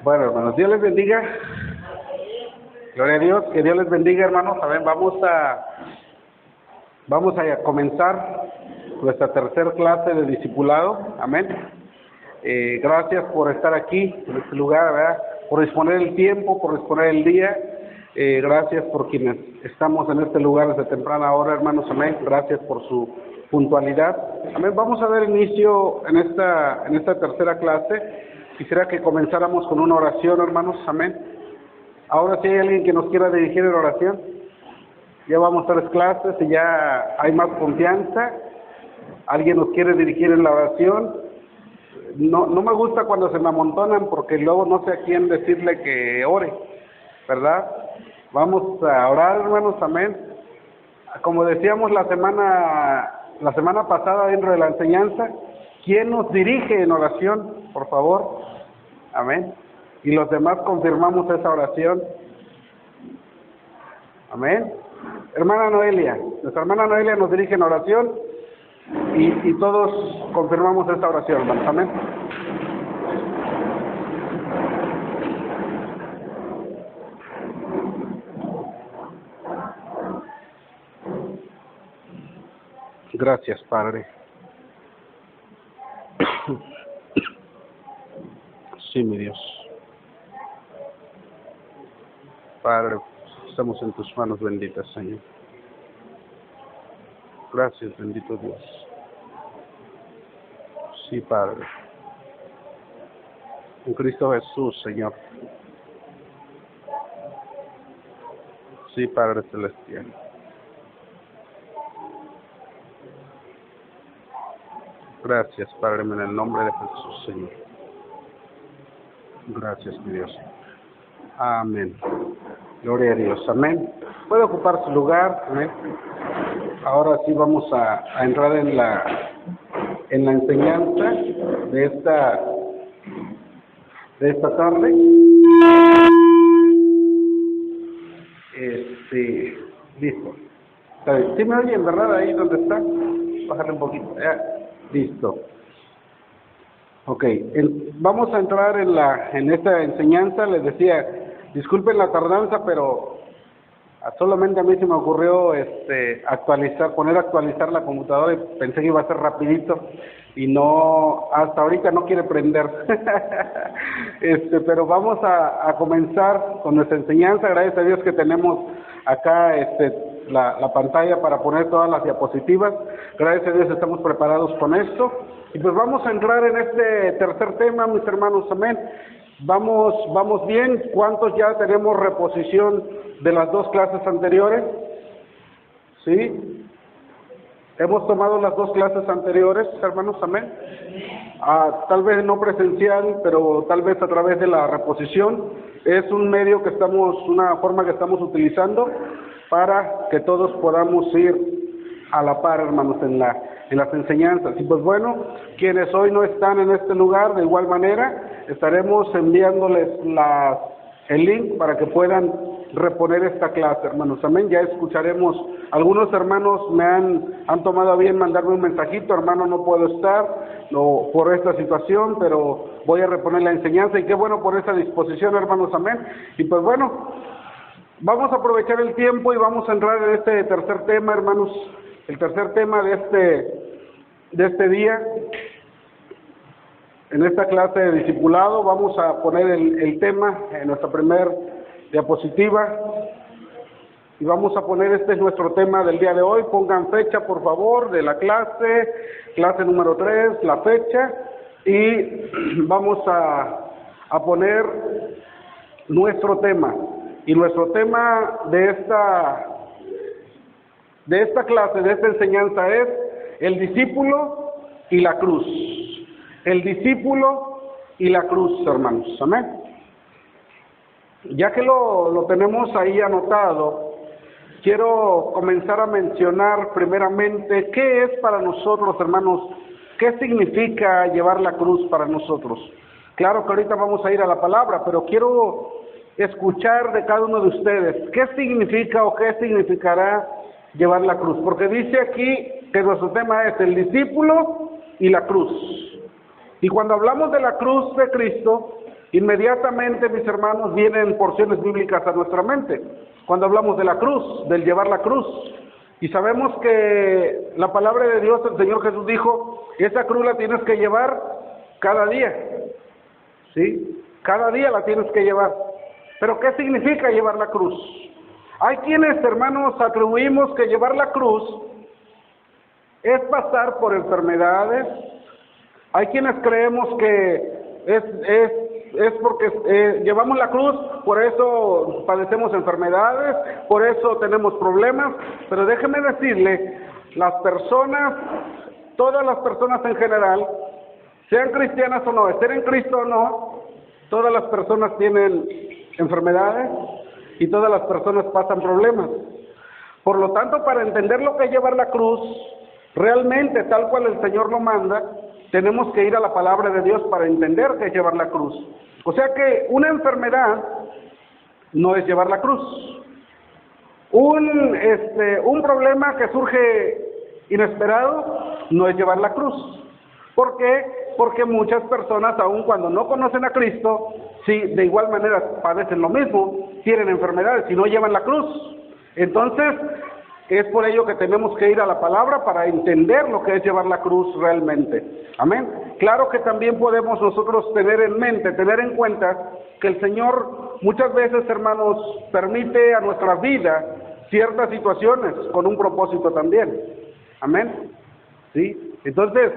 Bueno, hermanos, Dios les bendiga. Gloria a Dios, que Dios les bendiga, hermanos. A ver, vamos a comenzar nuestra tercera clase de discipulado. Amén. Gracias por estar aquí, en este lugar, ¿verdad? Por disponer el tiempo, por disponer el día. Gracias por quienes estamos en este lugar desde temprana hora, hermanos. Amén. Gracias por su puntualidad. Amén. Vamos a dar inicio en esta tercera clase. Quisiera que comenzáramos con una oración, hermanos. Amén. Ahora, si hay alguien que nos quiera dirigir en oración, ya vamos 3 clases y ya hay más confianza. ¿Alguien nos quiere dirigir en la oración? No me gusta cuando se me amontonan porque luego no sé a quién decirle que ore, ¿verdad? Vamos a orar, hermanos. Amén. Como decíamos la semana pasada dentro de la enseñanza, ¿quién nos dirige en oración? Por favor. Amén. Y los demás confirmamos esa oración. Amén. Hermana Noelia, nuestra hermana Noelia nos dirige en oración y todos confirmamos esta oración, hermanos. Amén. Gracias, Padre. Sí, mi Dios. Padre, estamos en tus manos benditas, Señor. Gracias, bendito Dios. Sí, Padre. En Cristo Jesús, Señor. Sí, Padre Celestial. Gracias, Padre, en el nombre de Jesús, Señor. Gracias, mi Dios. Amén. Gloria a Dios. Amén. Puede ocupar su lugar. Amén. Ahora sí vamos a entrar en la enseñanza de esta tarde. Listo. ¿Sí me oyen, verdad? Ahí donde está. Bájale un poquito. Listo. Ok, vamos a entrar en esta enseñanza. Les decía, disculpen la tardanza, pero solamente a mí se me ocurrió poner a actualizar la computadora y pensé que iba a ser rapidito y no, hasta ahorita no quiere prender. Pero vamos a comenzar con nuestra enseñanza. Gracias a Dios que tenemos acá la pantalla para poner todas las diapositivas. Gracias a Dios estamos preparados con esto. Y pues vamos a entrar en este tercer tema, mis hermanos. Amén. Vamos bien. ¿Cuántos ya tenemos reposición de las 2 clases anteriores? ¿Sí? Hemos tomado las 2 clases anteriores, hermanos. Amén. Tal vez no presencial, pero tal vez a través de la reposición. Es un medio una forma que estamos utilizando para que todos podamos ir a la par, hermanos, en las enseñanzas. Y pues bueno, quienes hoy no están en este lugar, de igual manera, estaremos enviándoles el link para que puedan reponer esta clase, hermanos. Amén. Ya escucharemos, algunos hermanos me han tomado a bien mandarme un mensajito: hermano, no puedo estar por esta situación, pero voy a reponer la enseñanza, y qué bueno por esa disposición, hermanos. Amén. Y pues bueno, vamos a aprovechar el tiempo y vamos a entrar en este tercer tema, hermanos. El tercer tema de este día, en esta clase de discipulado, vamos a poner el tema en nuestra primer diapositiva y vamos a poner, este es nuestro tema del día de hoy. Pongan fecha, por favor, de la clase número 3, la fecha, y vamos a poner nuestro tema. Y nuestro tema de esta clase, de esta enseñanza, es el discípulo y la cruz. El discípulo y la cruz, hermanos. Amén. Ya que lo tenemos ahí anotado, quiero comenzar a mencionar primeramente qué es para nosotros, hermanos, qué significa llevar la cruz para nosotros. Claro que ahorita vamos a ir a la palabra, pero quiero escuchar de cada uno de ustedes qué significa o qué significará llevar la cruz, porque dice aquí que nuestro tema es el discípulo y la cruz. Y cuando hablamos de la cruz de Cristo, Inmediatamente, mis hermanos, vienen porciones bíblicas a nuestra mente, cuando hablamos de la cruz, del llevar la cruz. Y sabemos que la palabra de Dios, el Señor Jesús dijo, esa cruz la tienes que llevar cada día, ¿sí? Cada día la tienes que llevar. Pero ¿qué significa llevar la cruz? Hay quienes, hermanos, atribuimos que llevar la cruz es pasar por enfermedades. Hay quienes creemos que es porque llevamos la cruz, por eso padecemos enfermedades, por eso tenemos problemas. Pero déjeme decirle, las personas, todas las personas en general, sean cristianas o no, estén en Cristo o no, todas las personas tienen enfermedades y todas las personas pasan problemas. Por lo tanto, para entender lo que es llevar la cruz, realmente tal cual el Señor lo manda, tenemos que ir a la palabra de Dios para entender qué es llevar la cruz. O sea que una enfermedad no es llevar la cruz. Un problema que surge inesperado no es llevar la cruz. ¿Por qué? Porque muchas personas, aun cuando no conocen a Cristo, sí, de igual manera padecen lo mismo, tienen enfermedades y no llevan la cruz. Entonces, es por ello que tenemos que ir a la palabra para entender lo que es llevar la cruz realmente. Amén. Claro que también podemos nosotros tener en mente, tener en cuenta que el Señor muchas veces, hermanos, permite a nuestra vida ciertas situaciones con un propósito también. Amén. ¿Sí? Entonces,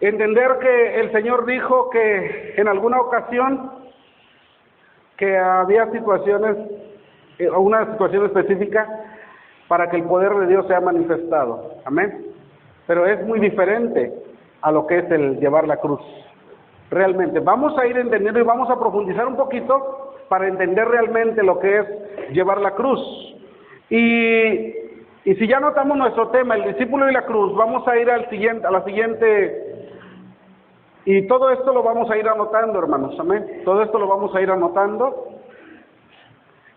entender que el Señor dijo que en alguna ocasión que había situaciones, una situación específica para que el poder de Dios sea manifestado. Amén. Pero es muy diferente a lo que es el llevar la cruz. Realmente, vamos a ir entendiendo y vamos a profundizar un poquito para entender realmente lo que es llevar la cruz. Y si ya notamos nuestro tema, el discípulo y la cruz, vamos a ir a la siguiente, y todo esto lo vamos a ir anotando, hermanos, amén. Todo esto lo vamos a ir anotando.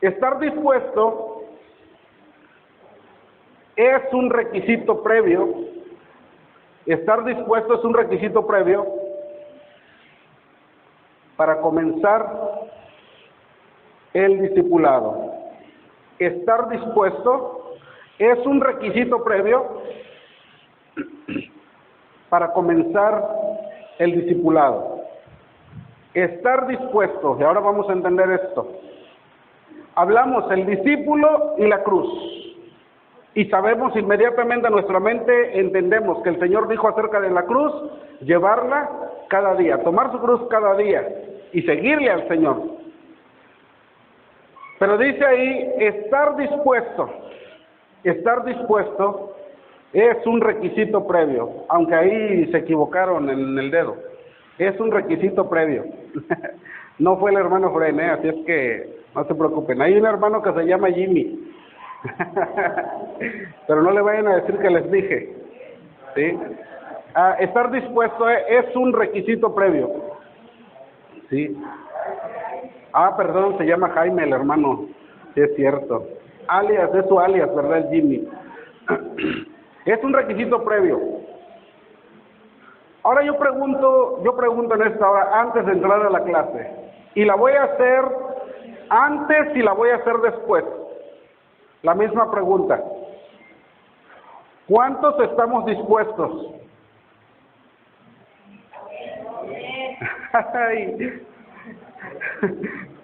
Estar dispuesto es un requisito previo. Estar dispuesto es un requisito previo para comenzar el discipulado. Estar dispuesto es un requisito previo para comenzar el discipulado. Estar dispuesto, y ahora vamos a entender esto. Hablamos el discípulo y la cruz. Y sabemos inmediatamente en nuestra mente, entendemos que el Señor dijo acerca de la cruz, llevarla cada día, tomar su cruz cada día y seguirle al Señor. Pero dice ahí, estar dispuesto es un requisito previo, aunque ahí se equivocaron en el dedo, es un requisito previo. No fue el hermano Frené, así es que no se preocupen, hay un hermano que se llama Jimmy. Pero no le vayan a decir que les dije, ¿sí? Estar dispuesto es un requisito previo, ¿sí? Perdón, se llama Jaime el hermano, sí es cierto. Alias, es su alias, ¿verdad? El Jimmy. Es un requisito previo. Ahora yo pregunto en esta hora, antes de entrar a la clase, y la voy a hacer antes y la voy a hacer después. La misma pregunta. ¿Cuántos estamos dispuestos?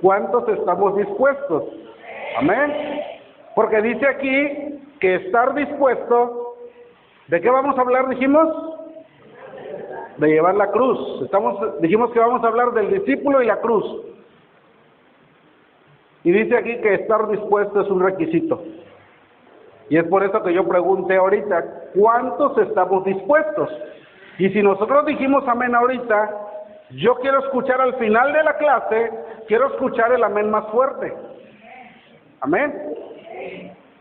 ¿Cuántos estamos dispuestos? Amén. Porque dice aquí que estar dispuesto, ¿de qué vamos a hablar, dijimos? De llevar la cruz. Dijimos que vamos a hablar del discípulo y la cruz. Y dice aquí que estar dispuesto es un requisito. Y es por eso que yo pregunté ahorita, ¿cuántos estamos dispuestos? Y si nosotros dijimos amén ahorita, yo quiero escuchar al final de la clase, quiero escuchar el amén más fuerte. Amén.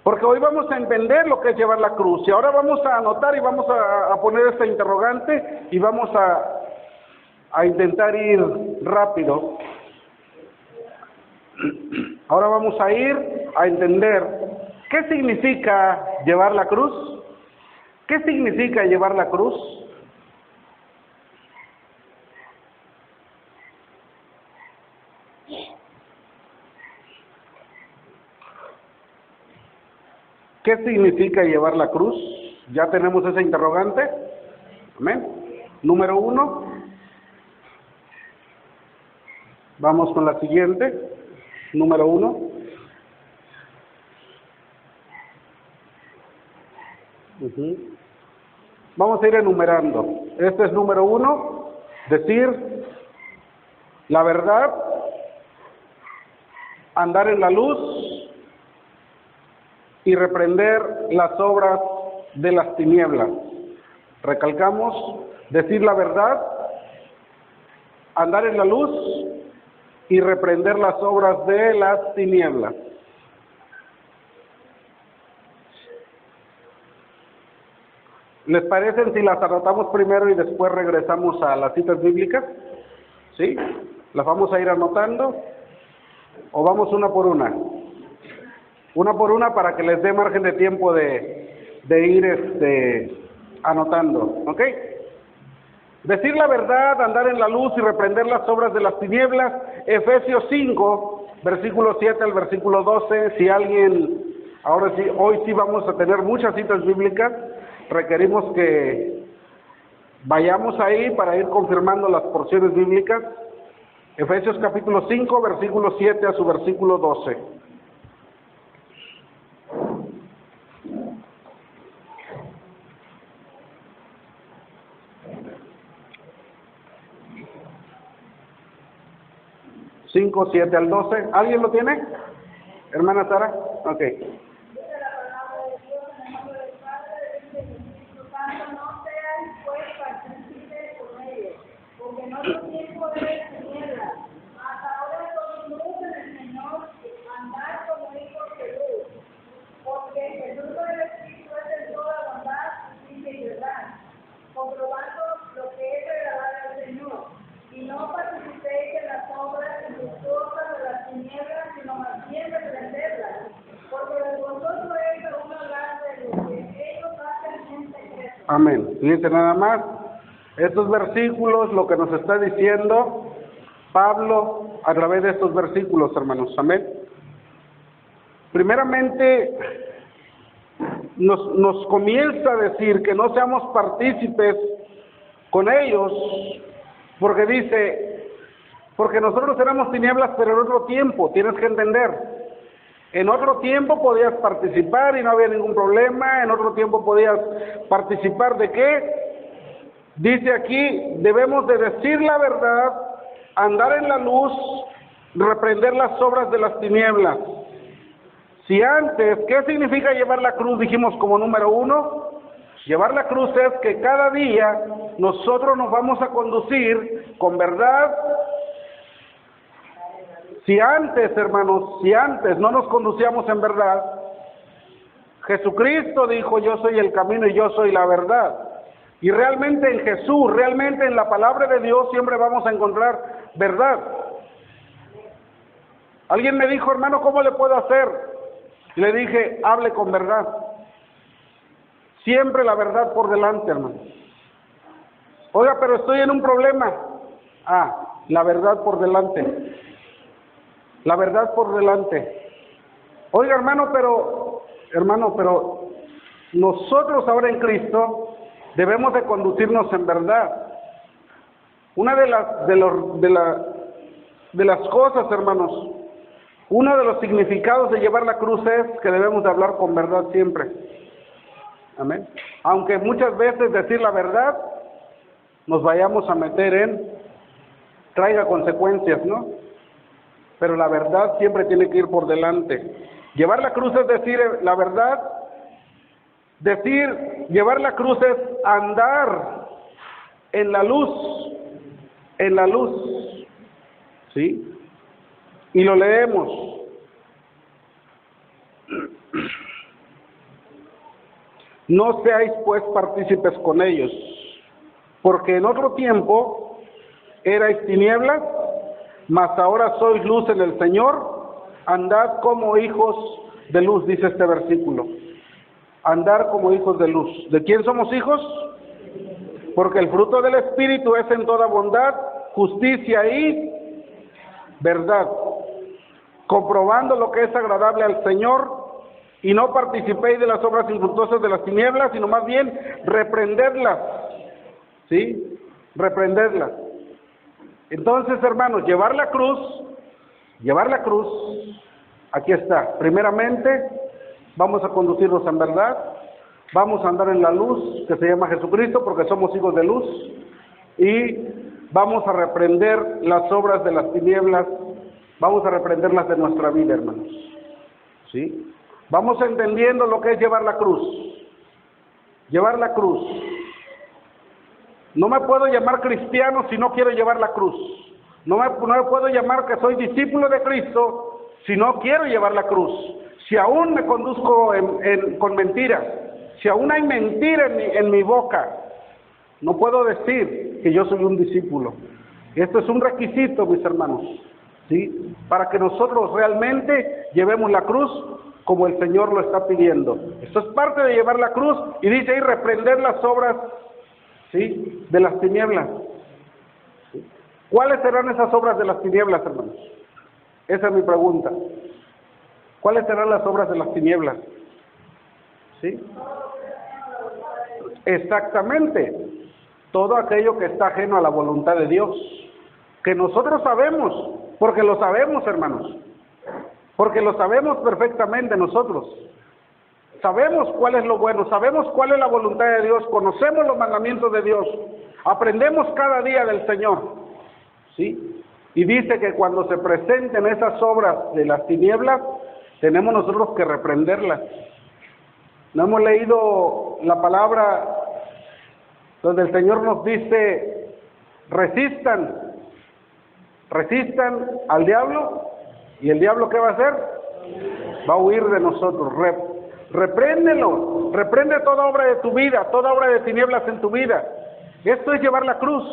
Porque hoy vamos a entender lo que es llevar la cruz. Y ahora vamos a anotar y vamos a poner esta interrogante y vamos a intentar ir rápido. Ahora vamos a ir a entender qué significa llevar la cruz. ¿Qué significa llevar la cruz? ¿Qué significa llevar la cruz? Ya tenemos esa interrogante. Amén. Número 1. Vamos con la siguiente. Número 1. Vamos a ir enumerando. Este es número 1. Decir la verdad, andar en la luz y reprender las obras de las tinieblas. Recalcamos, decir la verdad, andar en la luz y reprender las obras de las tinieblas. ¿Les parecen si las anotamos primero y después regresamos a las citas bíblicas? ¿Sí? ¿Las vamos a ir anotando? ¿O vamos una por una? Una por una para que les dé margen de tiempo de ir anotando. ¿Ok? Decir la verdad, andar en la luz y reprender las obras de las tinieblas. Efesios 5, versículo 7 al versículo 12. Si alguien, ahora sí, hoy sí vamos a tener muchas citas bíblicas. Requerimos que vayamos ahí para ir confirmando las porciones bíblicas. Efesios capítulo 5, versículo 7 a su versículo 12. Cinco, 7 al 12. ¿Alguien lo tiene? Hermana Sara. Ok. Amén. Fíjense nada más, estos versículos, lo que nos está diciendo Pablo a través de estos versículos, hermanos. Amén. Primeramente, nos comienza a decir que no seamos partícipes con ellos, porque dice, porque nosotros éramos tinieblas, pero en otro tiempo, tienes que entender. En otro tiempo podías participar y no había ningún problema. En otro tiempo podías participar de qué. Dice aquí, debemos de decir la verdad, andar en la luz, reprender las obras de las tinieblas. Si antes, ¿qué significa llevar la cruz? Dijimos como número 1, llevar la cruz es que cada día nosotros nos vamos a conducir con verdad. Si antes, hermanos, si antes no nos conducíamos en verdad, Jesucristo dijo, yo soy el camino y yo soy la verdad. Y realmente en Jesús, realmente en la palabra de Dios siempre vamos a encontrar verdad. Alguien me dijo, hermano, ¿cómo le puedo hacer? Y le dije, hable con verdad. Siempre la verdad por delante, hermano. Oiga, pero estoy en un problema. La verdad por delante. La verdad por delante. Oiga, hermano, pero nosotros ahora en Cristo debemos de conducirnos en verdad. Una de las cosas, hermanos, uno de los significados de llevar la cruz es que debemos de hablar con verdad siempre. Amén. Aunque muchas veces decir la verdad nos vayamos a meter traiga consecuencias, ¿no? Pero la verdad siempre tiene que ir por delante. Llevar la cruz es decir la verdad. Llevar la cruz es andar en la luz. En la luz. ¿Sí? Y lo leemos. No seáis pues partícipes con ellos, porque en otro tiempo erais tinieblas, mas ahora sois luz en el Señor. Andad como hijos de luz, dice este versículo. Andar como hijos de luz. ¿De quién somos hijos? Porque el fruto del Espíritu es en toda bondad, justicia y verdad, comprobando lo que es agradable al Señor y no participéis de las obras infructuosas de las tinieblas, sino más bien reprenderlas, ¿sí? Reprenderlas. Entonces, hermanos, llevar la cruz, aquí está. Primeramente, vamos a conducirnos en verdad, vamos a andar en la luz que se llama Jesucristo, porque somos hijos de luz, y vamos a reprender las obras de las tinieblas, vamos a reprenderlas de nuestra vida, hermanos, ¿sí? Vamos entendiendo lo que es llevar la cruz. Llevar la cruz. No me puedo llamar cristiano si no quiero llevar la cruz. No me puedo llamar que soy discípulo de Cristo si no quiero llevar la cruz. Si aún me conduzco con mentiras, si aún hay mentira en mi boca, no puedo decir que yo soy un discípulo. Esto es un requisito, mis hermanos, ¿sí? Para que nosotros realmente llevemos la cruz como el Señor lo está pidiendo. Esto es parte de llevar la cruz, y dice ahí reprender las obras, ¿sí?, de las tinieblas. ¿Sí? ¿Cuáles serán esas obras de las tinieblas, hermanos? Esa es mi pregunta. ¿Cuáles serán las obras de las tinieblas? ¿Sí? Exactamente. Todo aquello que está ajeno a la voluntad de Dios, que nosotros sabemos, porque lo sabemos, hermanos, porque lo sabemos perfectamente nosotros. Sabemos cuál es lo bueno, sabemos cuál es la voluntad de Dios, conocemos los mandamientos de Dios, aprendemos cada día del Señor, ¿sí? Y dice que cuando se presenten esas obras de las tinieblas, tenemos nosotros que reprenderlas. ¿No hemos leído la palabra donde el Señor nos dice, resistan al diablo, y el diablo ¿qué va a hacer? Va a huir de nosotros. Repréndelo, reprende toda obra de tu vida, toda obra de tinieblas en tu vida. Esto es llevar la cruz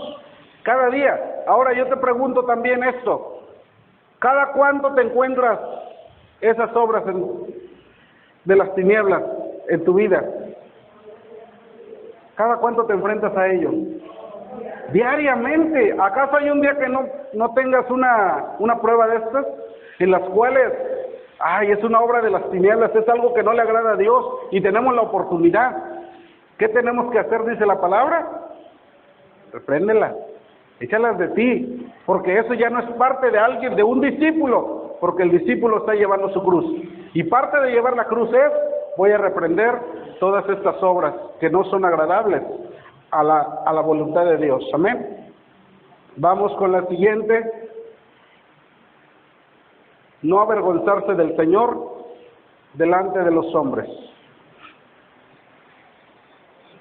cada día. Ahora yo te pregunto también esto, ¿cada cuánto te encuentras esas obras de las tinieblas en tu vida? ¿Cada cuánto te enfrentas a ello? Diariamente. ¿Acaso hay un día que no tengas una prueba de estas, en las cuales, es una obra de las tinieblas, es algo que no le agrada a Dios, y tenemos la oportunidad? ¿Qué tenemos que hacer, dice la palabra? Repréndela, échalas de ti, porque eso ya no es parte de alguien, de un discípulo, porque el discípulo está llevando su cruz, y parte de llevar la cruz es, voy a reprender todas estas obras que no son agradables a la voluntad de Dios. Amén. Vamos con la siguiente. No avergonzarse del Señor delante de los hombres.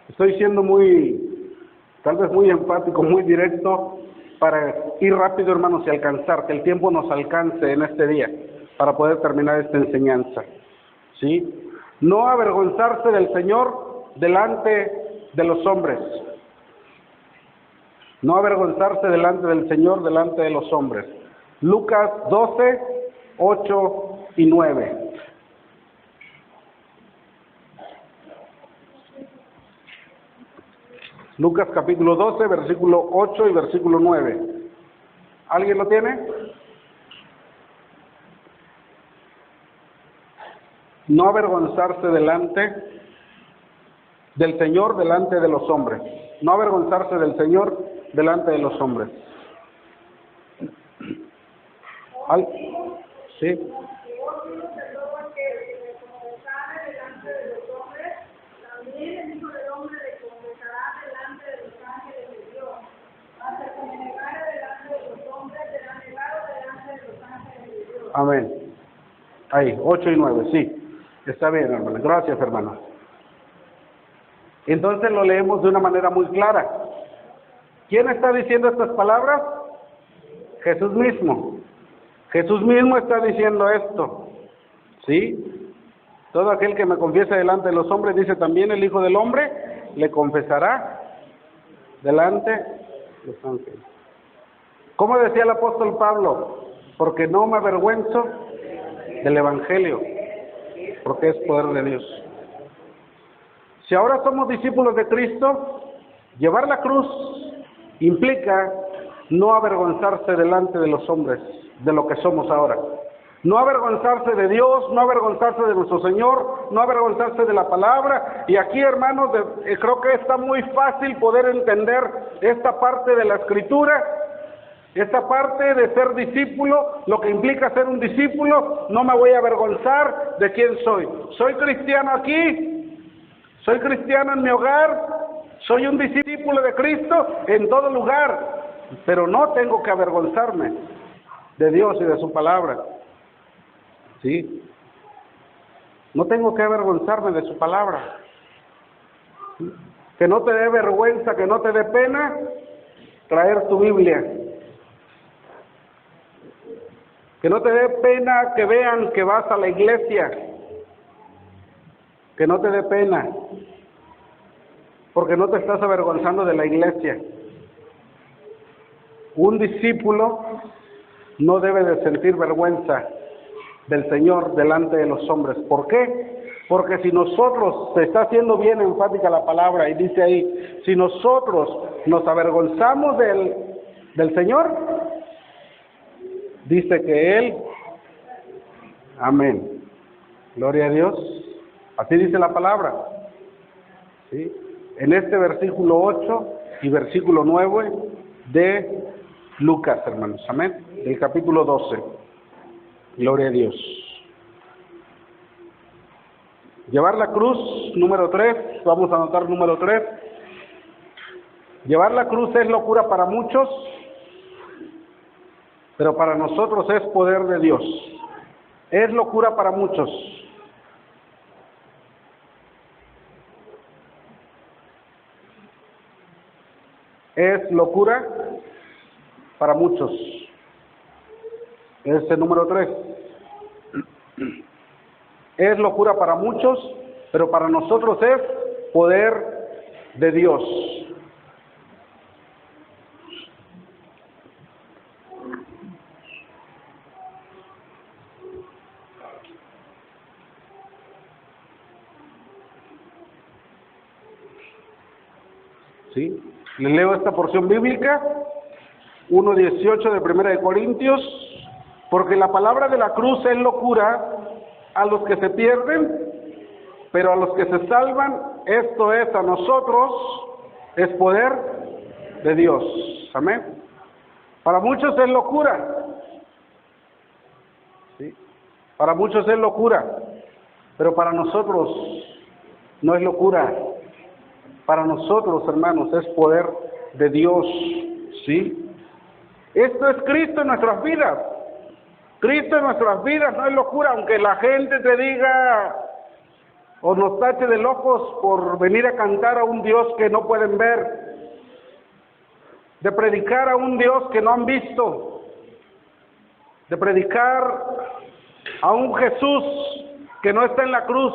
Estoy siendo tal vez muy enfático, muy directo, para ir rápido, hermanos, y alcanzar, que el tiempo nos alcance en este día, para poder terminar esta enseñanza. ¿Sí? No avergonzarse del Señor delante de los hombres. No avergonzarse delante del Señor delante de los hombres. Lucas 12, 8 y 9. Lucas capítulo 12, versículo 8 y versículo 9. ¿Alguien lo tiene? No avergonzarse delante del Señor delante de los hombres. No avergonzarse del Señor delante de los hombres. ¿Sí? Amén. Ahí, 8 y 9, sí. Está bien, hermano. Gracias, hermano. Entonces lo leemos de una manera muy clara. ¿Quién está diciendo estas palabras? Jesús mismo. Jesús mismo está diciendo esto. ¿Sí? Todo aquel que me confiese delante de los hombres, dice también el Hijo del Hombre, le confesará delante de los ángeles. ¿Cómo decía el apóstol Pablo? Porque no me avergüenzo del Evangelio, porque es poder de Dios. Si ahora somos discípulos de Cristo, llevar la cruz implica no avergonzarse delante de los hombres de lo que somos ahora. No avergonzarse de Dios, no avergonzarse de nuestro Señor, no avergonzarse de la palabra. Y aquí, hermanos, creo que está muy fácil poder entender esta parte de la Escritura, esta parte de ser discípulo, lo que implica ser un discípulo. No me voy a avergonzar de quién soy. Soy cristiano aquí, soy cristiano en mi hogar, soy un discípulo de Cristo en todo lugar, pero no tengo que avergonzarme de Dios y de su palabra. ¿Sí? No tengo que avergonzarme de su palabra. ¿Sí? Que no te dé vergüenza, que no te dé pena traer tu Biblia. Que no te dé pena que vean que vas a la iglesia. Que no te dé pena, porque no te estás avergonzando de la iglesia. Un discípulo no debe de sentir vergüenza del Señor delante de los hombres. ¿Por qué? Porque si nosotros, se está haciendo bien enfática la palabra, y dice ahí, si nosotros nos avergonzamos del Señor, dice que Él, amén, gloria a Dios, así dice la palabra, ¿sí? En este versículo 8 y versículo 9 de Lucas, hermanos, amén, del capítulo 12. Gloria a Dios. Llevar la cruz, número 3, vamos a anotar número 3. Llevar la cruz es locura para muchos, pero para nosotros es poder de Dios. Es locura para muchos. Es locura para muchos. Este número 3. Es locura para muchos, pero para nosotros es poder de Dios. ¿Sí? Les leo esta porción bíblica, 1:18 de Primera de Corintios. Porque la palabra de la cruz es locura a los que se pierden, pero a los que se salvan, esto es a nosotros, es poder de Dios. Amén. Para muchos es locura. ¿Sí? Para muchos es locura, pero para nosotros no es locura. Para nosotros, hermanos, es poder de Dios. ¿Sí? Esto es Cristo en nuestras vidas. Cristo en nuestras vidas no es locura, aunque la gente te diga o nos tache de locos por venir a cantar a un Dios que no pueden ver, de predicar a un Dios que no han visto, de predicar a un Jesús que no está en la cruz.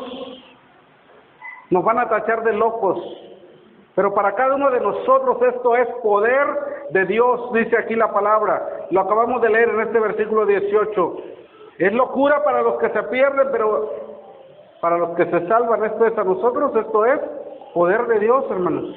Nos van a tachar de locos, pero para cada uno de nosotros esto es poder de Dios, dice aquí la palabra. Lo acabamos de leer en este versículo 18. Es locura para los que se pierden, pero para los que se salvan, esto es a nosotros, esto es poder de Dios, hermanos.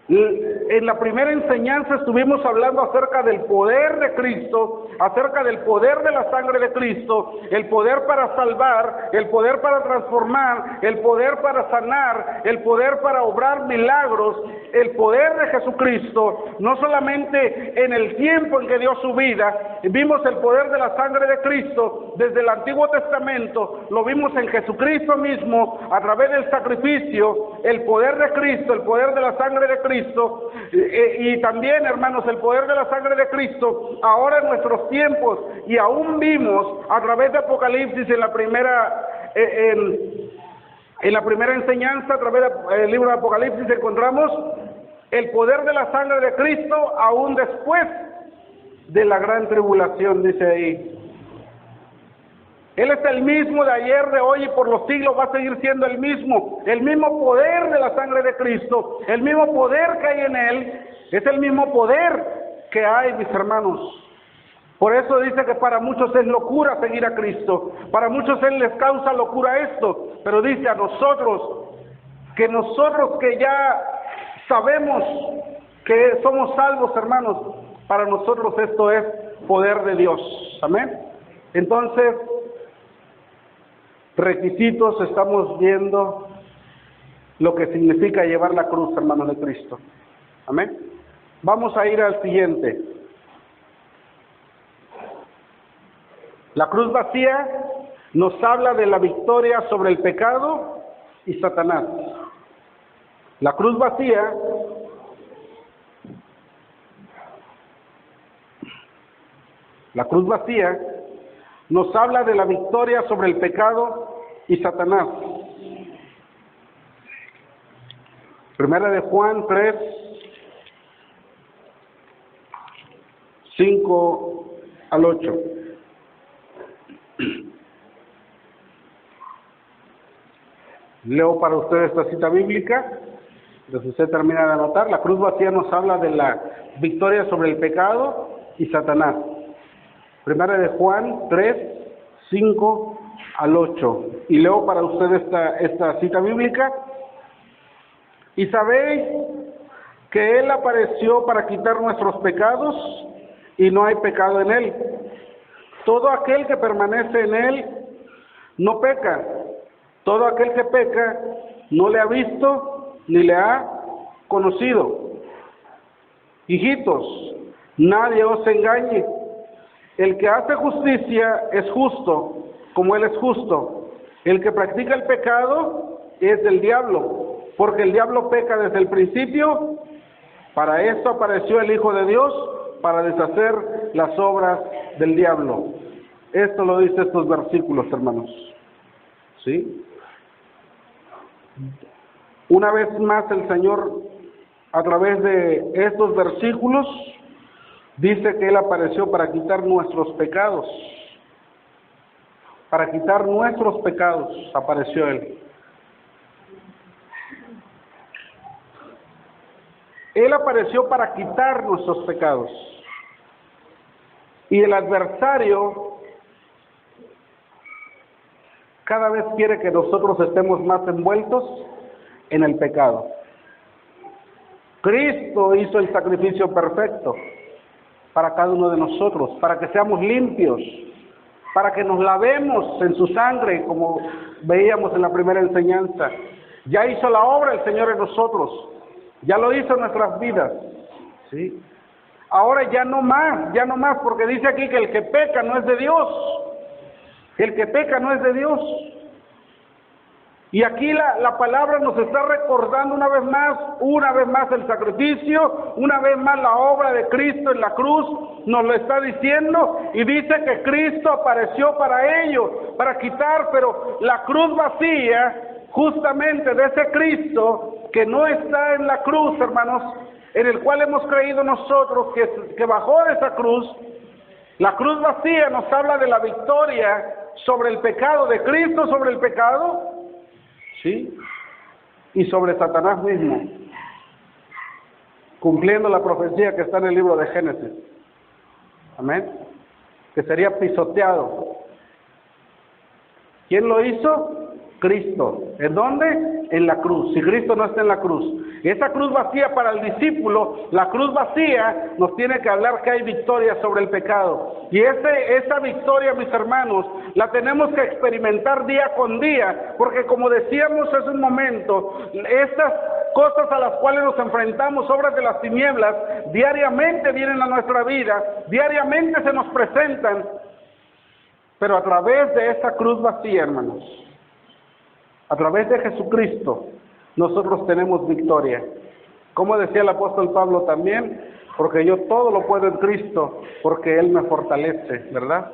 En la primera enseñanza estuvimos hablando acerca del poder de Cristo, acerca del poder de la sangre de Cristo, el poder para salvar, el poder para transformar, el poder para sanar, el poder para obrar milagros, el poder de Jesucristo, no solamente en el tiempo en que dio su vida. Vimos el poder de la sangre de Cristo desde el Antiguo Testamento, lo vimos en Jesucristo mismo, a través del sacrificio, el poder de Cristo, el poder de la sangre de Cristo, y también, hermanos, el poder de la sangre de Cristo ahora en nuestros tiempos, y aún vimos a través de Apocalipsis en la primera enseñanza, a través del libro de Apocalipsis encontramos el poder de la sangre de Cristo aún después de la gran tribulación, dice ahí. Él es el mismo de ayer, de hoy y por los siglos va a seguir siendo el mismo poder de la sangre de Cristo, el mismo poder que hay en Él, es el mismo poder que hay, mis hermanos. Por eso dice que para muchos es locura seguir a Cristo, para muchos Él les causa locura esto, pero dice a nosotros que ya sabemos que somos salvos, hermanos, para nosotros esto es poder de Dios, amén. Entonces, requisitos, estamos viendo lo que significa llevar la cruz, hermanos de Cristo. Amén. Vamos a ir al siguiente. La cruz vacía nos habla de la victoria sobre el pecado y Satanás. La cruz vacía nos habla de la victoria sobre el pecado y Satanás. Primera de Juan 3, 5 al 8. Leo para ustedes esta cita bíblica. Entonces usted termina de anotar. La cruz vacía nos habla de la victoria sobre el pecado y Satanás. Primera de Juan 3, 5 al 8. Y leo para ustedes esta cita bíblica. Y sabéis que Él apareció para quitar nuestros pecados y no hay pecado en Él. Todo aquel que permanece en Él no peca. Todo aquel que peca no le ha visto ni le ha conocido. Hijitos, nadie os engañe. El que hace justicia es justo, como Él es justo. El que practica el pecado es del diablo, porque el diablo peca desde el principio. Para esto apareció el Hijo de Dios, para deshacer las obras del diablo. Esto lo dice estos versículos, hermanos. ¿Sí? Una vez más el Señor, a través de estos versículos, dice que Él apareció para quitar nuestros pecados. Para quitar nuestros pecados apareció Él. Él apareció para quitar nuestros pecados. Y el adversario cada vez quiere que nosotros estemos más envueltos en el pecado. Cristo hizo el sacrificio perfecto para cada uno de nosotros, para que seamos limpios, para que nos lavemos en su sangre, como veíamos en la primera enseñanza. Ya hizo la obra el Señor en nosotros, ya lo hizo en nuestras vidas, ¿sí? Ahora ya no más, porque dice aquí que el que peca no es de Dios. El que peca no es de Dios. Y aquí la palabra nos está recordando una vez más el sacrificio, una vez más la obra de Cristo en la cruz, nos lo está diciendo, y dice que Cristo apareció para ello, para quitar, pero la cruz vacía, justamente de ese Cristo que no está en la cruz, hermanos, en el cual hemos creído nosotros, que bajó de esa cruz. La cruz vacía nos habla de la victoria sobre el pecado, de Cristo sobre el pecado, ¿sí? Y sobre Satanás mismo, cumpliendo la profecía que está en el libro de Génesis. Amén. Que sería pisoteado. ¿Quién lo hizo? Cristo. ¿En dónde? En la cruz. Si Cristo no está en la cruz. Esa cruz vacía para el discípulo, la cruz vacía nos tiene que hablar que hay victoria sobre el pecado. Y esa victoria, mis hermanos, la tenemos que experimentar día con día, porque como decíamos hace un momento, estas cosas a las cuales nos enfrentamos, obras de las tinieblas, diariamente vienen a nuestra vida, diariamente se nos presentan, pero a través de esa cruz vacía, hermanos, a través de Jesucristo, nosotros tenemos victoria. Como decía el apóstol Pablo también, porque yo todo lo puedo en Cristo, porque Él me fortalece, ¿verdad?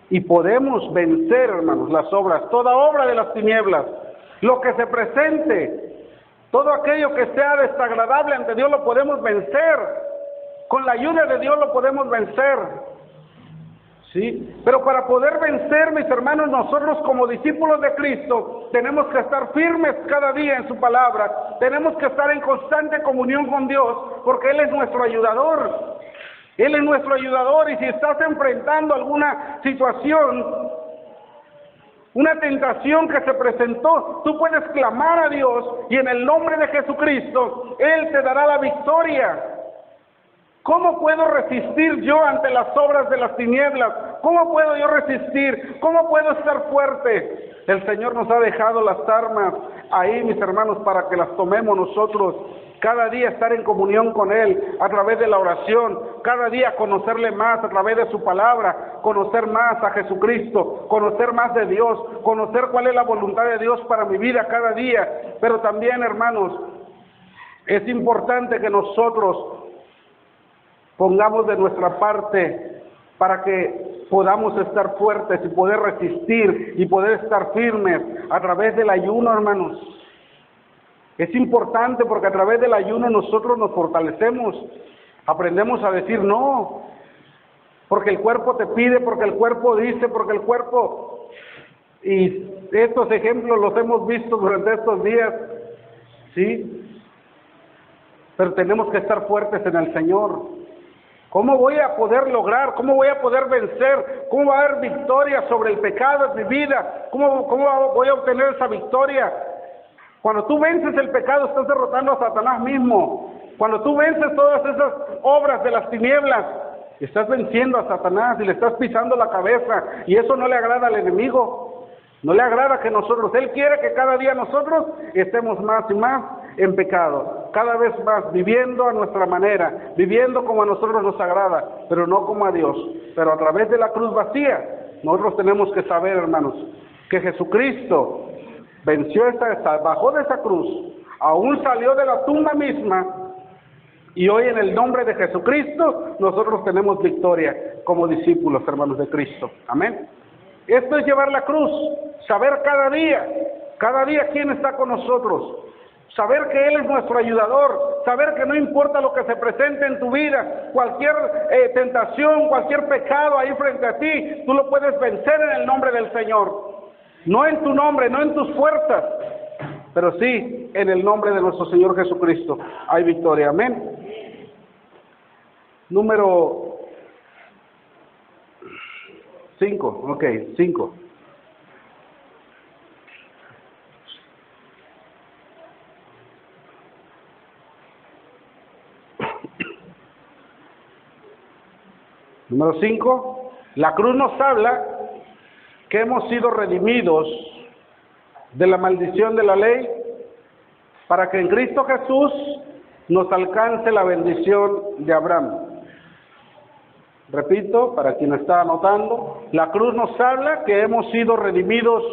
Y podemos vencer, hermanos, las obras, toda obra de las tinieblas, lo que se presente, todo aquello que sea desagradable ante Dios lo podemos vencer. Con la ayuda de Dios lo podemos vencer. ¿Sí? Pero para poder vencer, mis hermanos, nosotros como discípulos de Cristo tenemos que estar firmes cada día en su palabra, tenemos que estar en constante comunión con Dios, porque Él es nuestro ayudador. Él es nuestro ayudador, y si estás enfrentando alguna situación, una tentación que se presentó, tú puedes clamar a Dios y en el nombre de Jesucristo Él te dará la victoria. ¿Cómo puedo resistir yo ante las obras de las tinieblas? ¿Cómo puedo yo resistir? ¿Cómo puedo estar fuerte? El Señor nos ha dejado las armas ahí, mis hermanos, para que las tomemos nosotros. Cada día estar en comunión con Él a través de la oración, cada día conocerle más a través de su palabra, conocer más a Jesucristo, conocer más de Dios, conocer cuál es la voluntad de Dios para mi vida cada día. Pero también, hermanos, es importante que nosotros pongamos de nuestra parte para que podamos estar fuertes y poder resistir y poder estar firmes a través del ayuno, hermanos. Es importante porque a través del ayuno nosotros nos fortalecemos, aprendemos a decir no, porque el cuerpo te pide, porque el cuerpo dice, porque el cuerpo... Y estos ejemplos los hemos visto durante estos días, ¿sí? Pero tenemos que estar fuertes en el Señor. ¿Cómo voy a poder lograr? ¿Cómo voy a poder vencer? ¿Cómo va a haber victoria sobre el pecado en mi vida? ¿Cómo voy a obtener esa victoria? Cuando tú vences el pecado, estás derrotando a Satanás mismo. Cuando tú vences todas esas obras de las tinieblas, estás venciendo a Satanás y le estás pisando la cabeza. Y eso no le agrada al enemigo. No le agrada que nosotros, Él quiere que cada día nosotros estemos más y más en pecado, cada vez más viviendo a nuestra manera, viviendo como a nosotros nos agrada, pero no como a Dios. Pero a través de la cruz vacía, nosotros tenemos que saber, hermanos, que Jesucristo venció bajó de esa cruz, aún salió de la tumba misma, y hoy en el nombre de Jesucristo nosotros tenemos victoria como discípulos, hermanos de Cristo. Amén. Esto es llevar la cruz, saber cada día quién está con nosotros, saber que Él es nuestro ayudador, saber que no importa lo que se presente en tu vida, cualquier tentación, cualquier pecado ahí frente a ti, tú lo puedes vencer en el nombre del Señor. No en tu nombre, no en tus fuerzas, pero sí en el nombre de nuestro Señor Jesucristo hay victoria. Amén. Número 5, 5. Número 5, la cruz nos habla que hemos sido redimidos de la maldición de la ley para que en Cristo Jesús nos alcance la bendición de Abraham. Repito, para quien está anotando, la cruz nos habla que hemos sido redimidos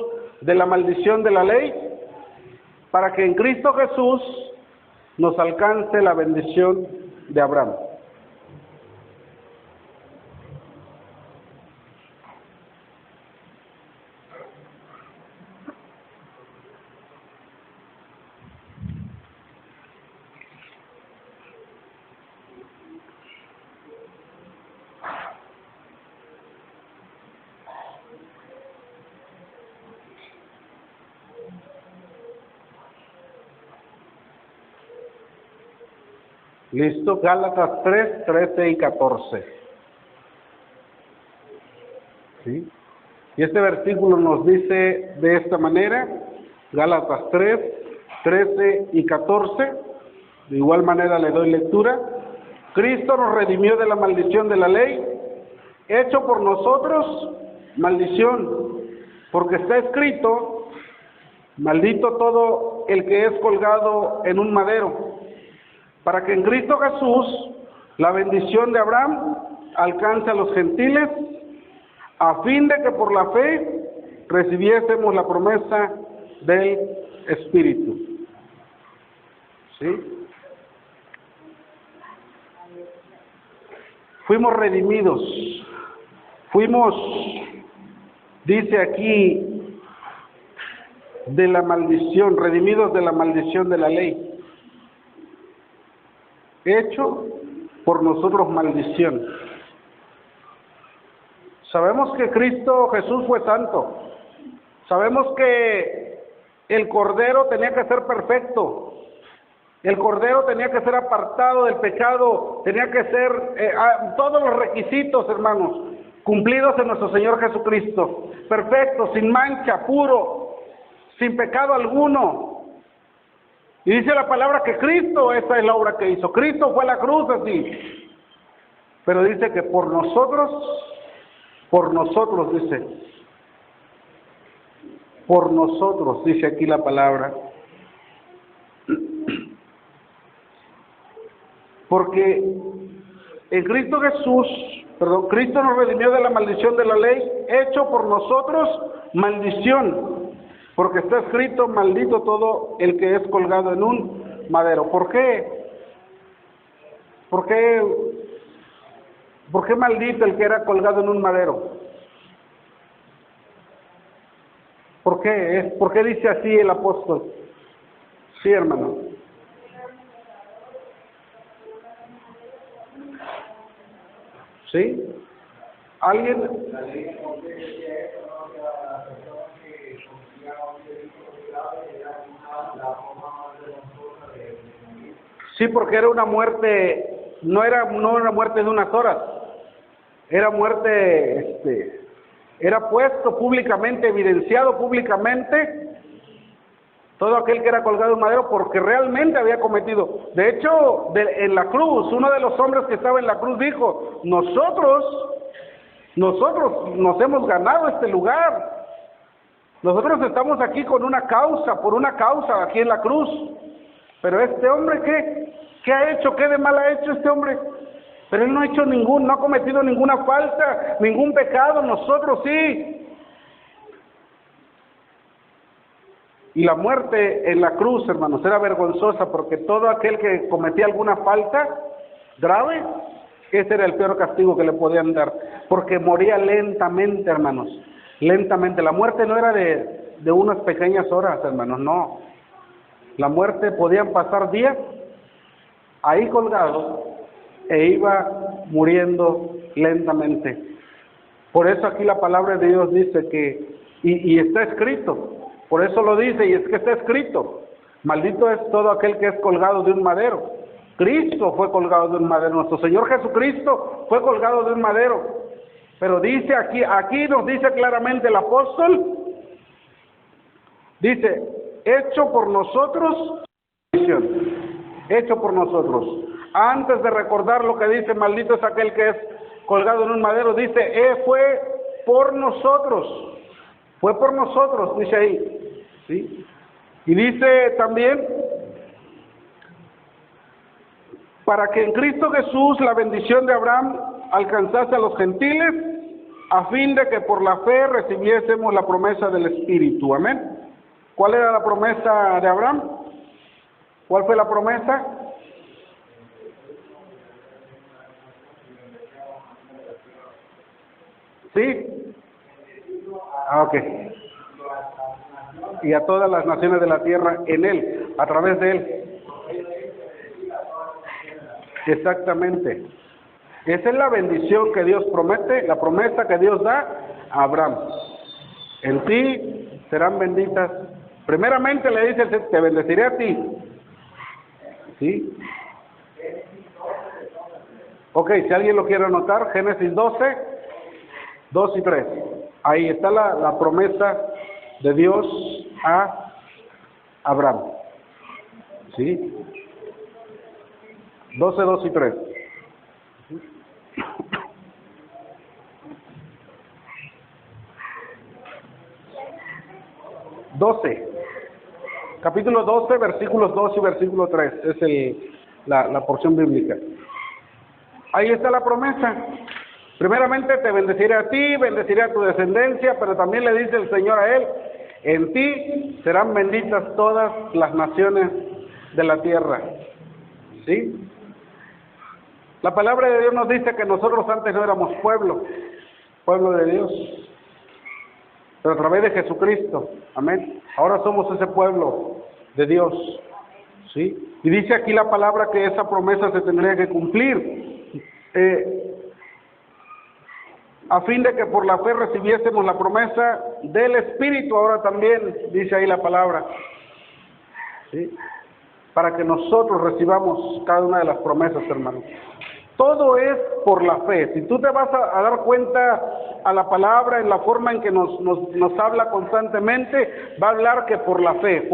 de la maldición de la ley para que en Cristo Jesús nos alcance la bendición de Abraham. Listo, Gálatas 3, 13 y 14. ¿Sí? Y este versículo nos dice de esta manera, Gálatas 3, 13 y 14. De igual manera le doy lectura. Cristo nos redimió de la maldición de la ley, hecho por nosotros maldición, porque está escrito, maldito todo el que es colgado en un madero, para que en Cristo Jesús la bendición de Abraham alcance a los gentiles, a fin de que por la fe recibiésemos la promesa del Espíritu. ¿Sí? Fuimos redimidos, dice aquí, de la maldición, redimidos de la maldición de la ley, hecho por nosotros maldición. Sabemos que Cristo Jesús fue santo, sabemos que el Cordero tenía que ser perfecto, el Cordero tenía que ser apartado del pecado, tenía que ser todos los requisitos, hermanos, cumplidos en nuestro Señor Jesucristo, perfecto, sin mancha, puro, sin pecado alguno. Y dice la palabra que Cristo, esa es la obra que hizo. Cristo fue a la cruz así. Pero dice que por nosotros dice aquí la palabra. Porque en Cristo Jesús, Cristo nos redimió de la maldición de la ley, hecho por nosotros maldición, porque está escrito, maldito todo el que es colgado en un madero. ¿Por qué? ¿Por qué maldito el que era colgado en un madero? ¿Por qué? ¿Por qué dice así el apóstol? Sí, hermano. ¿Sí? ¿Alguien? Sí, porque era una muerte, no era una muerte de unas horas, era muerte, era puesto públicamente, evidenciado públicamente todo aquel que era colgado en madero, porque realmente había cometido. De hecho, en la cruz, uno de los hombres que estaba en la cruz dijo, nosotros nos hemos ganado este lugar. Nosotros estamos aquí con una causa, por una causa aquí en la cruz. Pero este hombre, ¿qué ha hecho? ¿Qué de mal ha hecho este hombre? Pero él no ha hecho no ha cometido ninguna falta, ningún pecado, nosotros sí. Y la muerte en la cruz, hermanos, era vergonzosa, porque todo aquel que cometía alguna falta grave, ese era el peor castigo que le podían dar, porque moría lentamente, hermanos, lentamente. La muerte no era de unas pequeñas horas, hermanos, no. La muerte podían pasar días ahí colgado e iba muriendo lentamente. Por eso aquí la palabra de Dios dice que, y está escrito, por eso lo dice, y es que está escrito, maldito es todo aquel que es colgado de un madero. Cristo fue colgado de un madero, nuestro Señor Jesucristo fue colgado de un madero. Pero dice aquí nos dice claramente el apóstol, dice, hecho por nosotros, hecho por nosotros. Antes de recordar lo que dice, maldito es aquel que es colgado en un madero, dice, fue por nosotros, dice ahí, ¿sí? Y dice también, para que en Cristo Jesús la bendición de Abraham alcanzase a los gentiles, a fin de que por la fe recibiésemos la promesa del Espíritu. Amén. ¿Cuál era la promesa de Abraham? ¿Cuál fue la promesa? ¿Sí? Ok. Y a todas las naciones de la tierra en él, a través de él. Exactamente. Esa es la bendición que Dios promete, la promesa que Dios da a Abraham. En ti serán benditas. Primeramente le dice, te bendeciré a ti. ¿Sí? Ok, si alguien lo quiere anotar, Génesis 12, 2 y 3. Ahí está la promesa de Dios a Abraham. ¿Sí? 12, 2 y 3. Capítulo 12, versículos 2 y versículo 3, es la porción bíblica. Ahí está la promesa. Primeramente te bendeciré a ti, bendeciré a tu descendencia, pero también le dice el Señor a él, en ti serán benditas todas las naciones de la tierra. ¿Sí? La palabra de Dios nos dice que nosotros antes no éramos pueblo de Dios, pero a través de Jesucristo, amén, ahora somos ese pueblo de Dios, ¿sí? Y dice aquí la palabra que esa promesa se tendría que cumplir, a fin de que por la fe recibiésemos la promesa del Espíritu, ahora también, dice ahí la palabra, ¿sí? Para que nosotros recibamos cada una de las promesas, hermanos. Todo es por la fe. Si tú te vas a dar cuenta a la palabra en la forma en que nos habla constantemente, va a hablar que por la fe,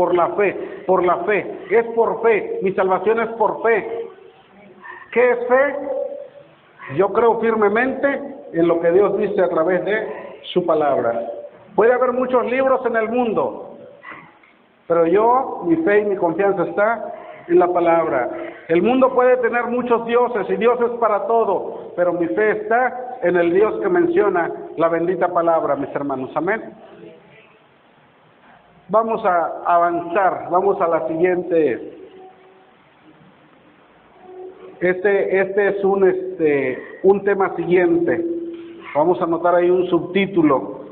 es por fe. Mi salvación es por fe. ¿Qué es fe? Yo creo firmemente en lo que Dios dice a través de su palabra. Puede haber muchos libros en el mundo, pero yo, mi fe y mi confianza está en la palabra. El mundo puede tener muchos dioses y dioses para todo, pero mi fe está en el Dios que menciona la bendita palabra, mis hermanos. Amén. Vamos a avanzar, vamos a la siguiente. Este es un tema siguiente. Vamos a anotar ahí un subtítulo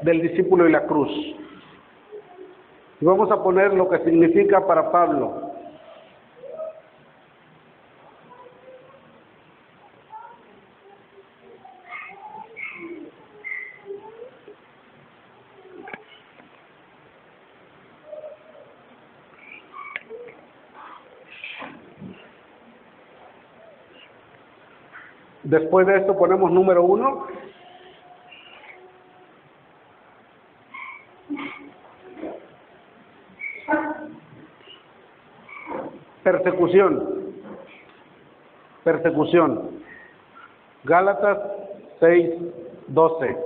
del discípulo y la cruz. Y vamos a poner lo que significa para Pablo. Después de esto ponemos número 1. Persecución. Gálatas 6:12.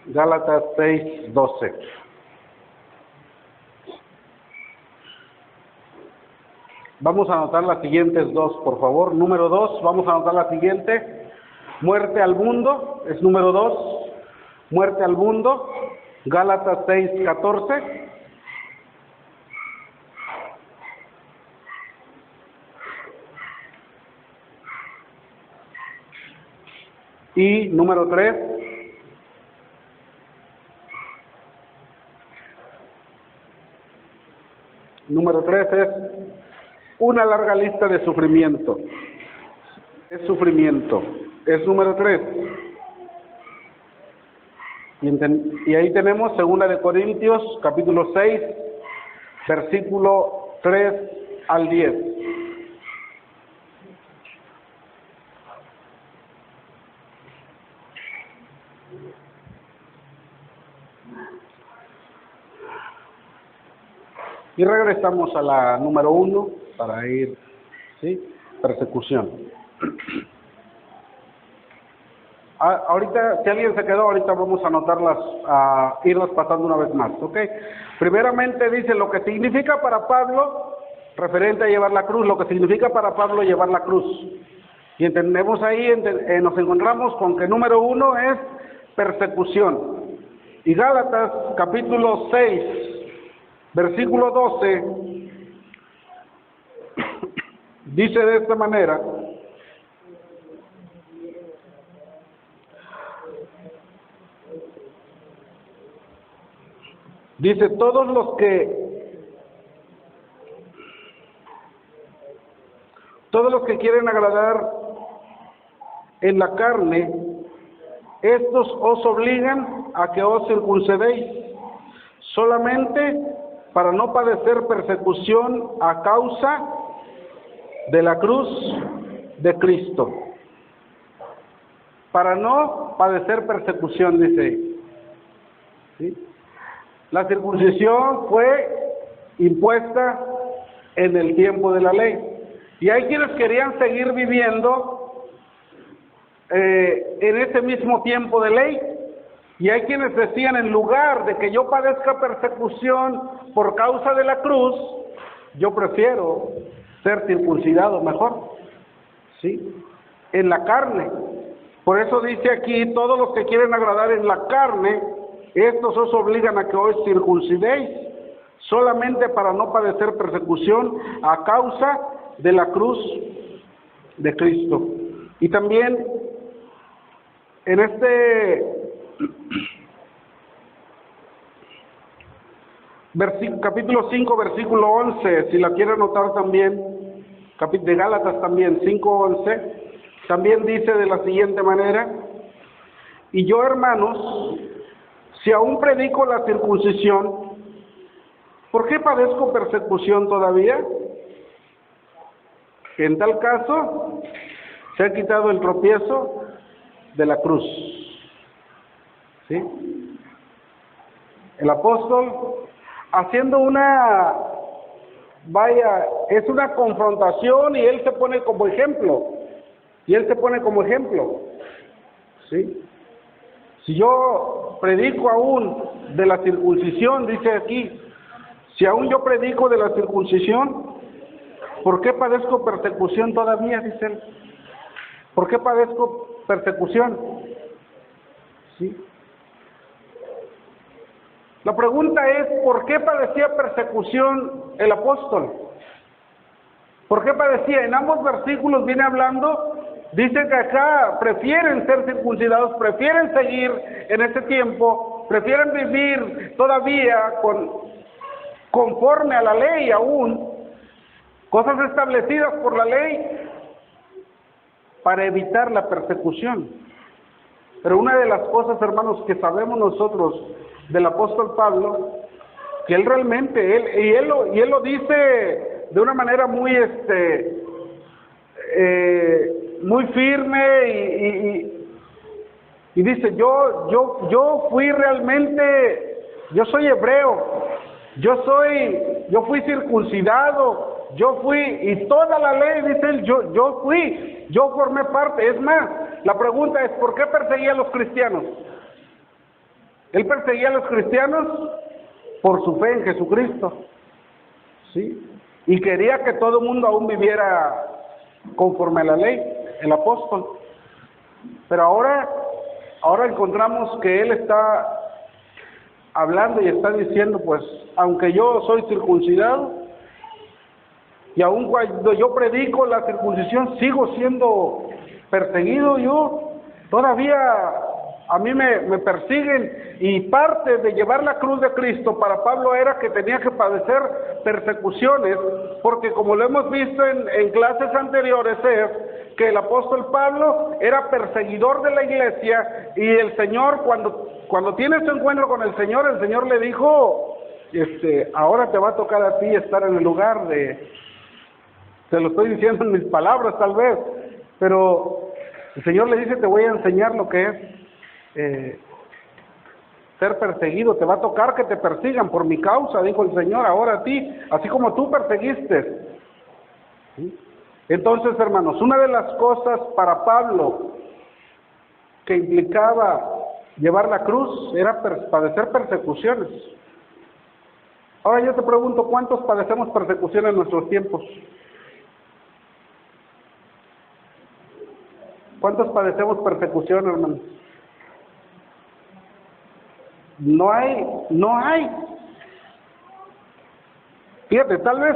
Gálatas 6:12. Vamos a anotar las siguientes dos, por favor. Número 2, vamos a anotar la siguiente. Muerte al mundo, es número 2. Muerte al mundo. Gálatas 6:14. Y número 3. Número 3 es una larga lista de sufrimiento. Es sufrimiento. Es número 3. Y ahí tenemos 2 Corintios, capítulo 6, versículo 3 al 10. Y regresamos a la número 1 para ir, ¿sí? Persecución. Ahorita, si alguien se quedó, ahorita vamos a anotarlas, a irlas pasando una vez más, ¿ok? Primeramente dice lo que significa para Pablo, referente a llevar la cruz, lo que significa para Pablo llevar la cruz. Y entendemos ahí, nos encontramos con que número 1 es persecución. Y Gálatas, capítulo 6, versículo 12, dice de esta manera: dice, todos los que quieren agradar en la carne, estos os obligan a que os circuncidéis, solamente para no padecer persecución a causa de la cruz de Cristo. Para no padecer persecución, dice. ¿Sí? La circuncisión fue impuesta en el tiempo de la ley. Y hay quienes querían seguir viviendo en ese mismo tiempo de ley. Y hay quienes decían, en lugar de que yo padezca persecución por causa de la cruz, yo prefiero ser circuncidado mejor, ¿sí? En la carne. Por eso dice aquí, todos los que quieren agradar en la carne, estos os obligan a que os circuncidéis, solamente para no padecer persecución a causa de la cruz de Cristo. Y también en capítulo 5, versículo 11, si la quieren anotar también, de Gálatas también, 5:11, también dice de la siguiente manera: y yo, hermanos, si aún predico la circuncisión, ¿por qué padezco persecución todavía? En tal caso, se ha quitado el tropiezo de la cruz. ¿Sí? El apóstol, haciendo es una confrontación y él se pone como ejemplo. ¿Sí? Si yo predico aún de la circuncisión, dice aquí, si aún yo predico de la circuncisión, ¿por qué padezco persecución todavía? Dice él. ¿Por qué padezco persecución? ¿Sí? La pregunta es, ¿por qué padecía persecución el apóstol? ¿Por qué padecía? En ambos versículos viene hablando, dice que acá prefieren ser circuncidados, prefieren seguir en este tiempo, prefieren vivir todavía conforme a la ley aún, cosas establecidas por la ley, para evitar la persecución. Pero una de las cosas, hermanos, que sabemos nosotros del apóstol Pablo, que él realmente, él lo dice de una manera muy muy firme y dice, yo fui realmente, yo soy hebreo, yo fui circuncidado, y toda la ley, dice él, yo formé parte. Es más, la pregunta es, ¿por qué perseguía a los cristianos? Él perseguía a los cristianos por su fe en Jesucristo, ¿sí? Y quería que todo el mundo aún viviera conforme a la ley, el apóstol. Pero ahora encontramos que él está hablando y está diciendo, pues, aunque yo soy circuncidado, y aun cuando yo predico la circuncisión, sigo siendo perseguido. Yo todavía, a mí me persiguen, y parte de llevar la cruz de Cristo para Pablo era que tenía que padecer persecuciones, porque como lo hemos visto en clases anteriores, es que el apóstol Pablo era perseguidor de la iglesia, y el Señor, cuando tiene su encuentro con el Señor le dijo, ahora te va a tocar a ti estar en el lugar te lo estoy diciendo en mis palabras tal vez, pero el Señor le dice, te voy a enseñar lo que es ser perseguido, te va a tocar que te persigan por mi causa, dijo el Señor, ahora a ti, así como tú perseguiste. ¿Sí? Entonces, hermanos, una de las cosas para Pablo que implicaba llevar la cruz era padecer persecuciones. Ahora yo te pregunto, ¿cuántos padecemos persecución en nuestros tiempos? ¿Cuántos padecemos persecución, hermanos? No hay. Fíjate, tal vez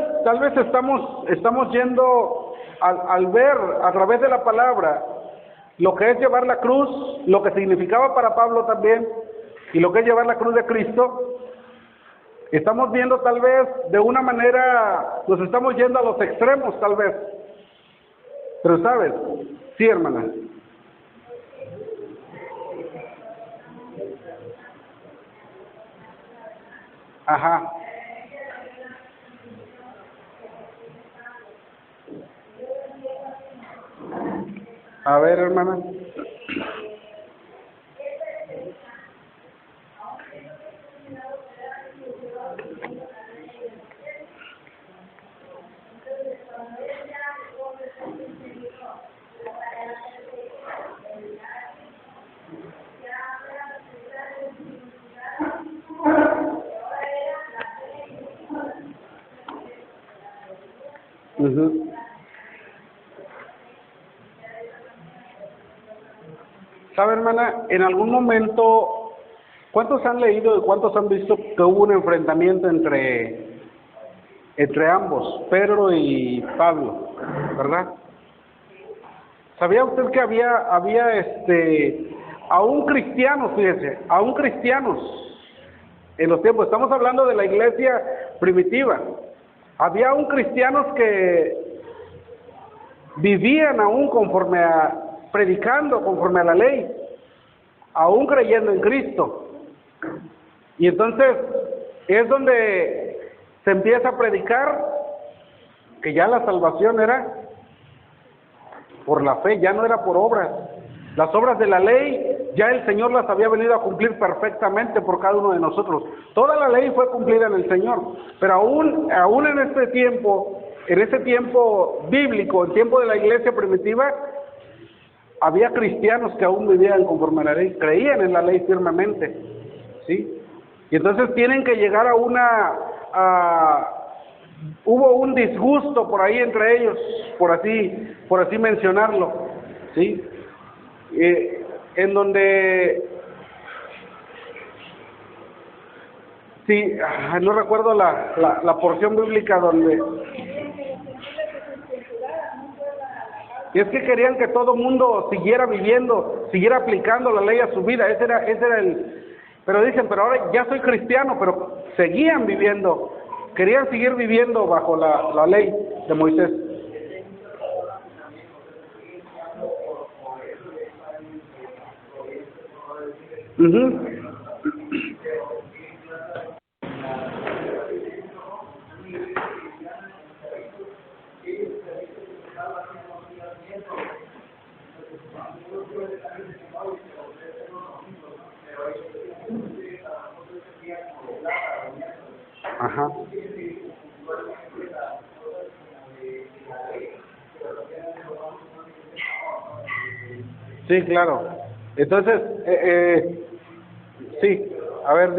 estamos yendo al ver a través de la palabra lo que es llevar la cruz, lo que significaba para Pablo también, y lo que es llevar la cruz de Cristo. Estamos viendo tal vez de una manera, nos estamos yendo a los extremos tal vez. Pero sabes, sí, hermana. Ajá. A ver, hermana. ¿Sabe, hermana? En algún momento, ¿cuántos han leído y cuántos han visto que hubo un enfrentamiento entre ambos, Pedro y Pablo, verdad? ¿Sabía usted que había aún cristianos, fíjese, aún cristianos en los tiempos? Estamos hablando de la iglesia primitiva. Había aún cristianos que vivían aún predicando conforme a la ley, aún creyendo en Cristo. Y entonces es donde se empieza a predicar que ya la salvación era por la fe, ya no era por obras. Las obras de la ley, ya el Señor las había venido a cumplir perfectamente por cada uno de nosotros. Toda la ley fue cumplida en el Señor, pero aún en este tiempo bíblico, el tiempo de la iglesia primitiva, había cristianos que aún vivían conforme a la ley, creían en la ley firmemente, ¿sí? Y entonces tienen que llegar hubo un disgusto por ahí entre ellos, por así mencionarlo, ¿sí? En donde, sí, no recuerdo la porción bíblica donde, y es que querían que todo mundo siguiera viviendo, siguiera aplicando la ley a su vida, ese era pero dicen, pero ahora ya soy cristiano, pero seguían viviendo, querían seguir viviendo bajo la ley de Moisés. Ajá. Sí, claro. Entonces, sí, a ver,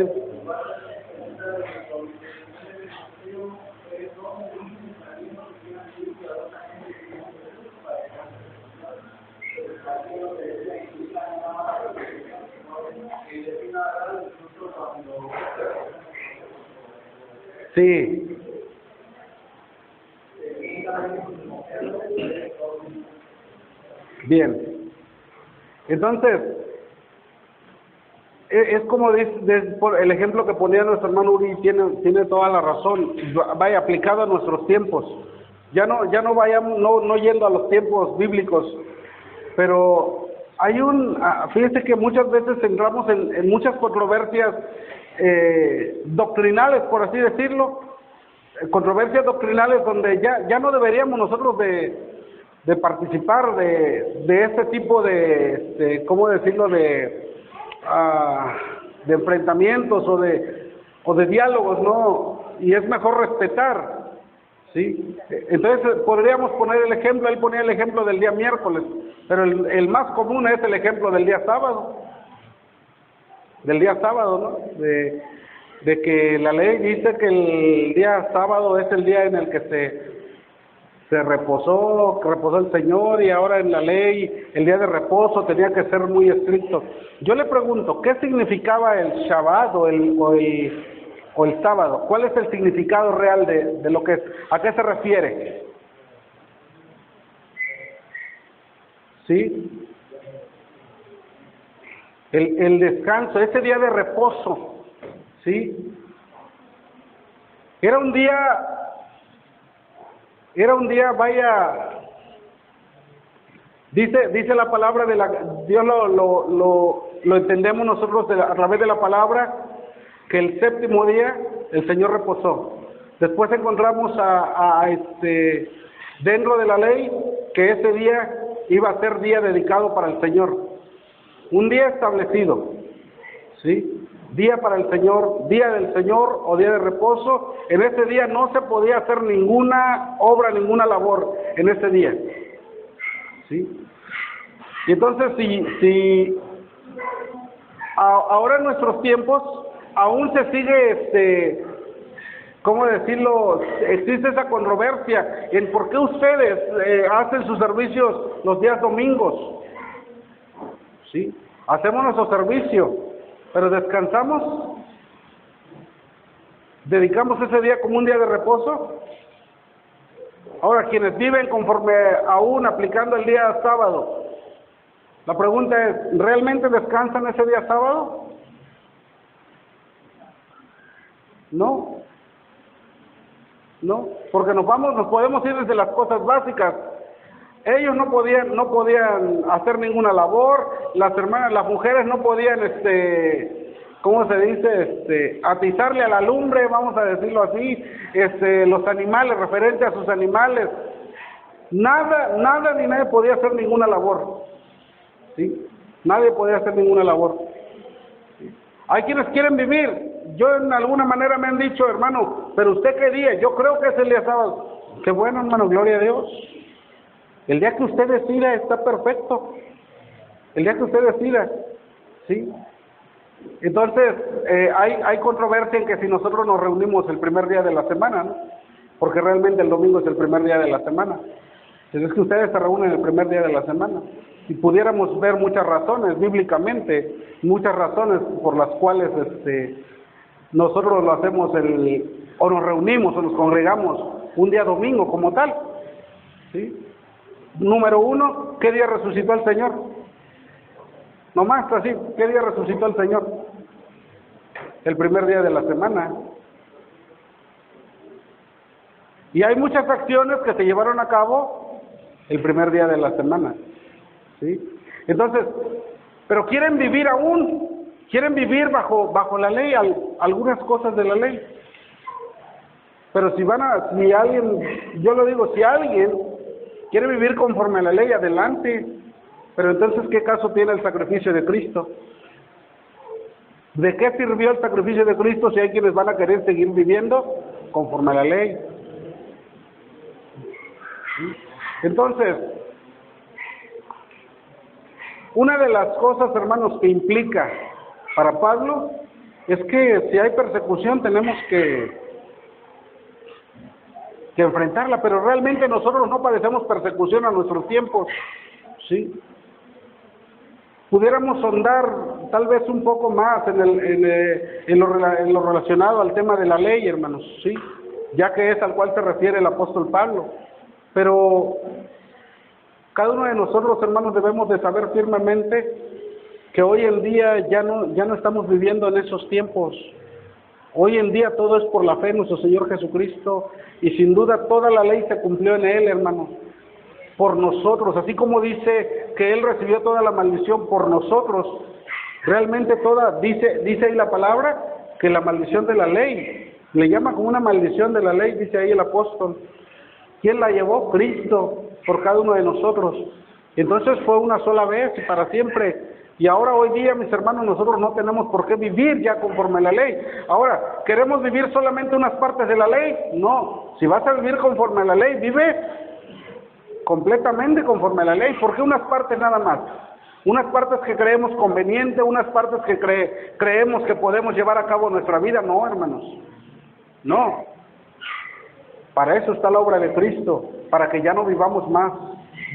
sí. Bien. Entonces, es como por el ejemplo que ponía nuestro hermano Uri, tiene toda la razón, vaya aplicado a nuestros tiempos. Ya no vayamos, no yendo a los tiempos bíblicos, pero fíjese que muchas veces entramos en muchas controversias doctrinales, por así decirlo, controversias doctrinales donde ya no deberíamos nosotros de participar de este tipo ¿cómo decirlo?, de enfrentamientos o de diálogos, ¿no? Y es mejor respetar, ¿sí? Entonces podríamos poner el ejemplo, él ponía el ejemplo del día miércoles, pero el más común es el ejemplo del día sábado, ¿no? De que la ley dice que el día sábado es el día en el que se reposó el Señor, y ahora en la ley el día de reposo tenía que ser muy estricto. Yo le pregunto, ¿qué significaba el Shabbat o el sábado? ¿Cuál es el significado real de lo que es? ¿A qué se refiere? ¿Sí? El descanso, ese día de reposo, ¿sí? Era un día, vaya, dice la palabra Dios lo entendemos nosotros a través de la palabra, que el séptimo día el Señor reposó. Después encontramos dentro de la ley que ese día iba a ser día dedicado para el Señor, un día establecido, ¿sí? Día para el Señor, día del Señor o día de reposo. En ese día no se podía hacer ninguna obra, ninguna labor en ese día, ¿sí? Y entonces si ahora en nuestros tiempos aún se sigue, ¿cómo decirlo?, existe esa controversia en por qué ustedes hacen sus servicios los días domingos, ¿sí? Hacemos nuestro servicio, pero descansamos, dedicamos ese día como un día de reposo. Ahora, quienes viven conforme aún aplicando el día sábado, la pregunta es, ¿realmente descansan ese día sábado? No, porque nos podemos ir desde las cosas básicas. Ellos no podían hacer ninguna labor, las mujeres no podían, ¿cómo se dice?, atizarle a la lumbre, vamos a decirlo así, los animales, referente a sus animales, Nada ni nadie podía hacer ninguna labor, ¿sí? Nadie podía hacer ninguna labor. ¿Sí? Hay quienes quieren vivir. Yo en alguna manera me han dicho, hermano, pero usted qué día, yo creo que es el día sábado. Qué bueno, hermano, gloria a Dios. El día que usted decida está perfecto. El día que usted decida, ¿sí? Entonces, hay controversia en que si nosotros nos reunimos el primer día de la semana, ¿no? Porque realmente el domingo es el primer día de la semana. Entonces, es que ustedes se reúnen el primer día de la semana. Y pudiéramos ver muchas razones, bíblicamente, muchas razones por las cuales nosotros lo hacemos o nos reunimos o nos congregamos un día domingo como tal, ¿sí? Número uno, ¿qué día resucitó el Señor? Nomás así, ¿qué día resucitó el Señor? El primer día de la semana. Y hay muchas acciones que se llevaron a cabo el primer día de la semana, ¿sí? Entonces, pero quieren vivir bajo la ley, algunas cosas de la ley. Pero si alguien, yo lo digo, si alguien quiere vivir conforme a la ley, adelante. Pero entonces, ¿qué caso tiene el sacrificio de Cristo? ¿De qué sirvió el sacrificio de Cristo si hay quienes van a querer seguir viviendo conforme a la ley? Entonces, una de las cosas, hermanos, que implica para Pablo es que si hay persecución tenemos que enfrentarla, pero realmente nosotros no padecemos persecución a nuestros tiempos, ¿sí? Pudiéramos sondar tal vez un poco más en lo relacionado al tema de la ley, hermanos, ¿sí? Ya que es al cual se refiere el apóstol Pablo. Pero cada uno de nosotros, hermanos, debemos de saber firmemente que hoy en día ya no estamos viviendo en esos tiempos. Hoy en día todo es por la fe en nuestro Señor Jesucristo, y sin duda toda la ley se cumplió en Él, hermanos, por nosotros, así como dice que Él recibió toda la maldición por nosotros. Realmente dice ahí la palabra, que la maldición de la ley, le llama como una maldición de la ley, dice ahí el apóstol. ¿Quién la llevó? Cristo, por cada uno de nosotros. Entonces fue una sola vez y para siempre. Y ahora hoy día, mis hermanos, nosotros no tenemos por qué vivir ya conforme a la ley. Ahora, ¿queremos vivir solamente unas partes de la ley? No. Si vas a vivir conforme a la ley, vive completamente conforme a la ley. ¿Por qué unas partes nada más? Unas partes que creemos conveniente, unas partes que creemos que podemos llevar a cabo nuestra vida. No, hermanos. No. Para eso está la obra de Cristo, para que ya no vivamos más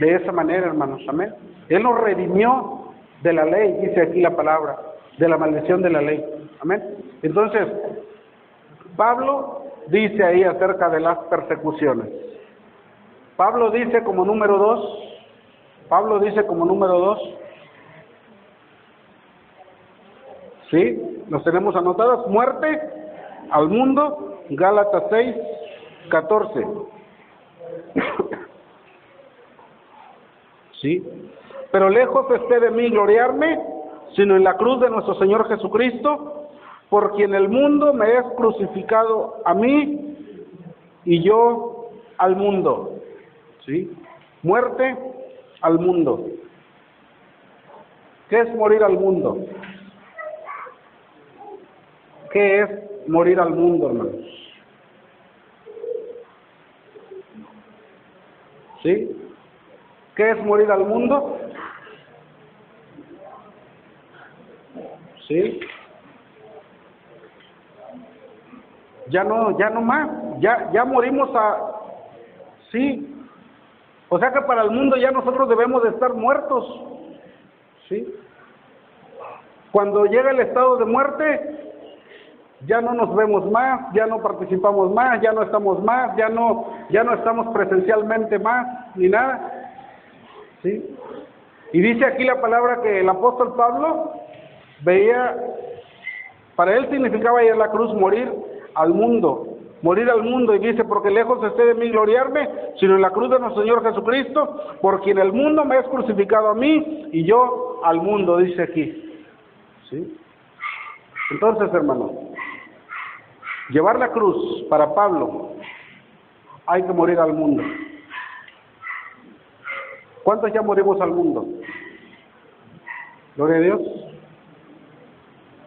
de esa manera, hermanos. Amén. Él nos redimió de la ley, dice aquí la palabra, de la maldición de la ley. Amén. Entonces, Pablo dice ahí acerca de las persecuciones. Pablo dice como número 2, ¿sí? Los tenemos anotados: muerte al mundo, Gálatas 6:14. ¿Sí? Pero lejos esté de mí gloriarme, sino en la cruz de nuestro Señor Jesucristo, por quien el mundo me es crucificado a mí y yo al mundo. ¿Sí? Muerte al mundo. ¿Qué es morir al mundo? ¿Qué es morir al mundo, hermanos? ¿Sí? ¿Qué es morir al mundo? ¿Sí? Ya no más, ya morimos sí. O sea que para el mundo ya nosotros debemos de estar muertos, ¿sí? Cuando llega el estado de muerte, ya no nos vemos más, ya no participamos más, ya no estamos más, ya no estamos presencialmente más, ni nada, ¿sí? Y dice aquí la palabra que el apóstol Pablo veía, para él significaba ir a la cruz, morir al mundo, y dice: porque lejos esté de mí gloriarme, sino en la cruz de nuestro Señor Jesucristo, por quien el mundo me es crucificado a mí y yo al mundo, dice aquí, ¿sí? Entonces, hermano, llevar la cruz para Pablo, hay que morir al mundo. ¿Cuántos ya morimos al mundo? Gloria a Dios.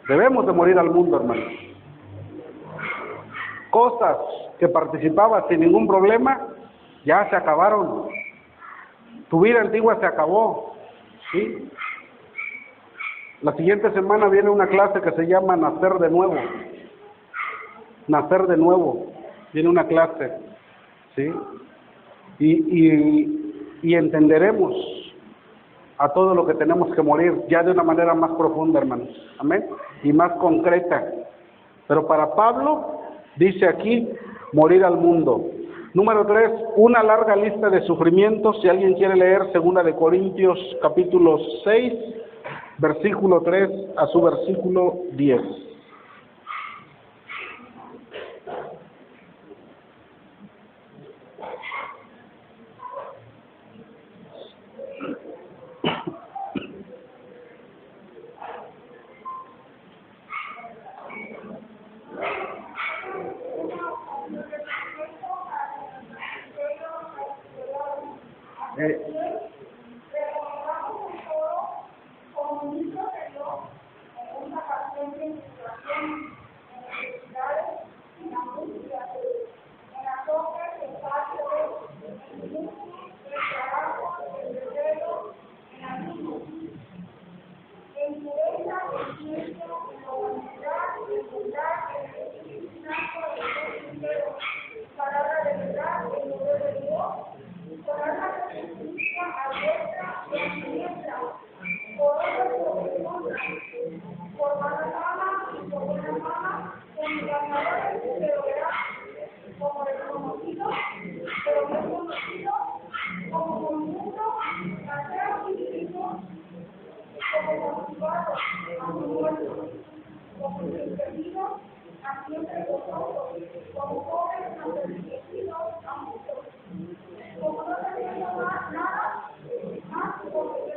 Debemos de morir al mundo, hermanos. Cosas que participabas sin ningún problema, ya se acabaron. Tu vida antigua se acabó, ¿sí? La siguiente semana viene una clase que se llama Nacer de Nuevo. Nacer de Nuevo. Viene una clase, ¿sí? Y entenderemos a todo lo que tenemos que morir, ya de una manera más profunda, hermanos. Amén. Y más concreta. Pero para Pablo, dice aquí, morir al mundo. Número 3, una larga lista de sufrimientos. Si alguien quiere leer 2 Corintios capítulo 6, versículo 3 a su versículo 10.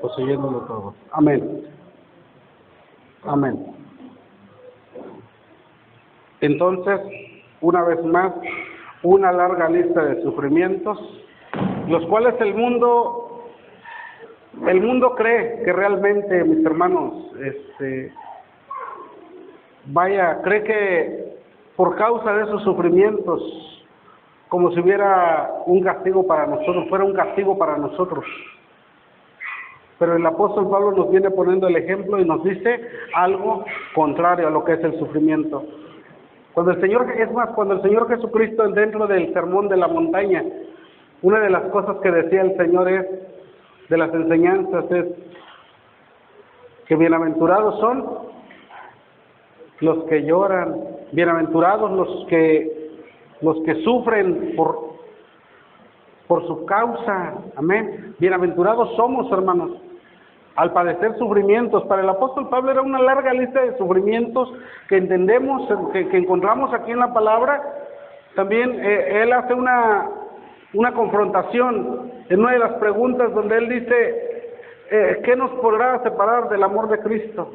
Poseyéndolo todo. Amén. Amén. Entonces, una vez más, una larga lista de sufrimientos, los cuales el mundo cree que realmente, mis hermanos, cree que por causa de esos sufrimientos, como si hubiera un castigo para nosotros, fuera un castigo para nosotros. Pero el apóstol Pablo nos viene poniendo el ejemplo y nos dice algo contrario a lo que es el sufrimiento. Cuando el Señor Jesucristo dentro del sermón de la montaña, una de las cosas que decía el Señor de las enseñanzas es que bienaventurados son los que lloran, bienaventurados los que sufren por su causa, amén. Bienaventurados somos, hermanos, al padecer sufrimientos. Para el apóstol Pablo era una larga lista de sufrimientos que entendemos, que encontramos aquí en la palabra. También él hace una confrontación en una de las preguntas donde él dice, ¿qué nos podrá separar del amor de Cristo?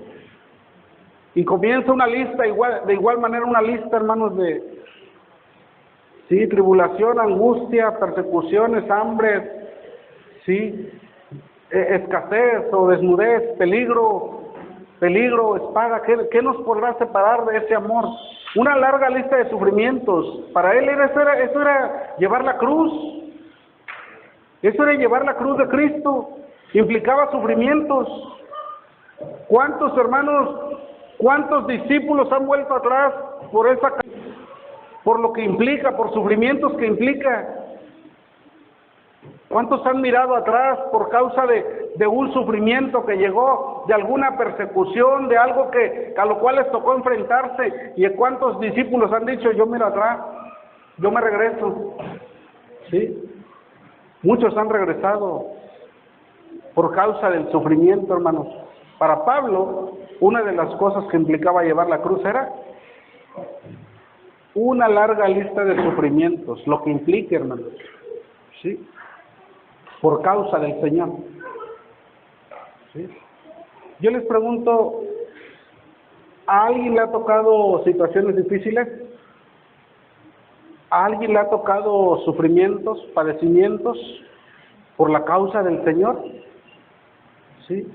Y comienza una lista, de igual manera una lista, hermanos, de tribulación, angustia, persecuciones, hambre, escasez o desnudez, peligro, espada. ¿Qué nos podrá separar de ese amor? Una larga lista de sufrimientos. Para él eso era llevar la cruz. Eso era llevar la cruz de Cristo. Implicaba sufrimientos. ¿Cuántos hermanos, cuántos discípulos han vuelto atrás por lo que implica, por sufrimientos que implica? ¿Cuántos han mirado atrás por causa de un sufrimiento que llegó, de alguna persecución, de algo a lo cual les tocó enfrentarse? ¿Y cuántos discípulos han dicho, yo miro atrás, yo me regreso? ¿Sí? Muchos han regresado por causa del sufrimiento, hermanos. Para Pablo, una de las cosas que implicaba llevar la cruz era una larga lista de sufrimientos, lo que implica, hermanos, ¿sí? Por causa del Señor, ¿sí? Yo les pregunto, ¿a alguien le ha tocado situaciones difíciles? ¿A alguien le ha tocado sufrimientos, padecimientos? por la causa del Señor. ¿Sí?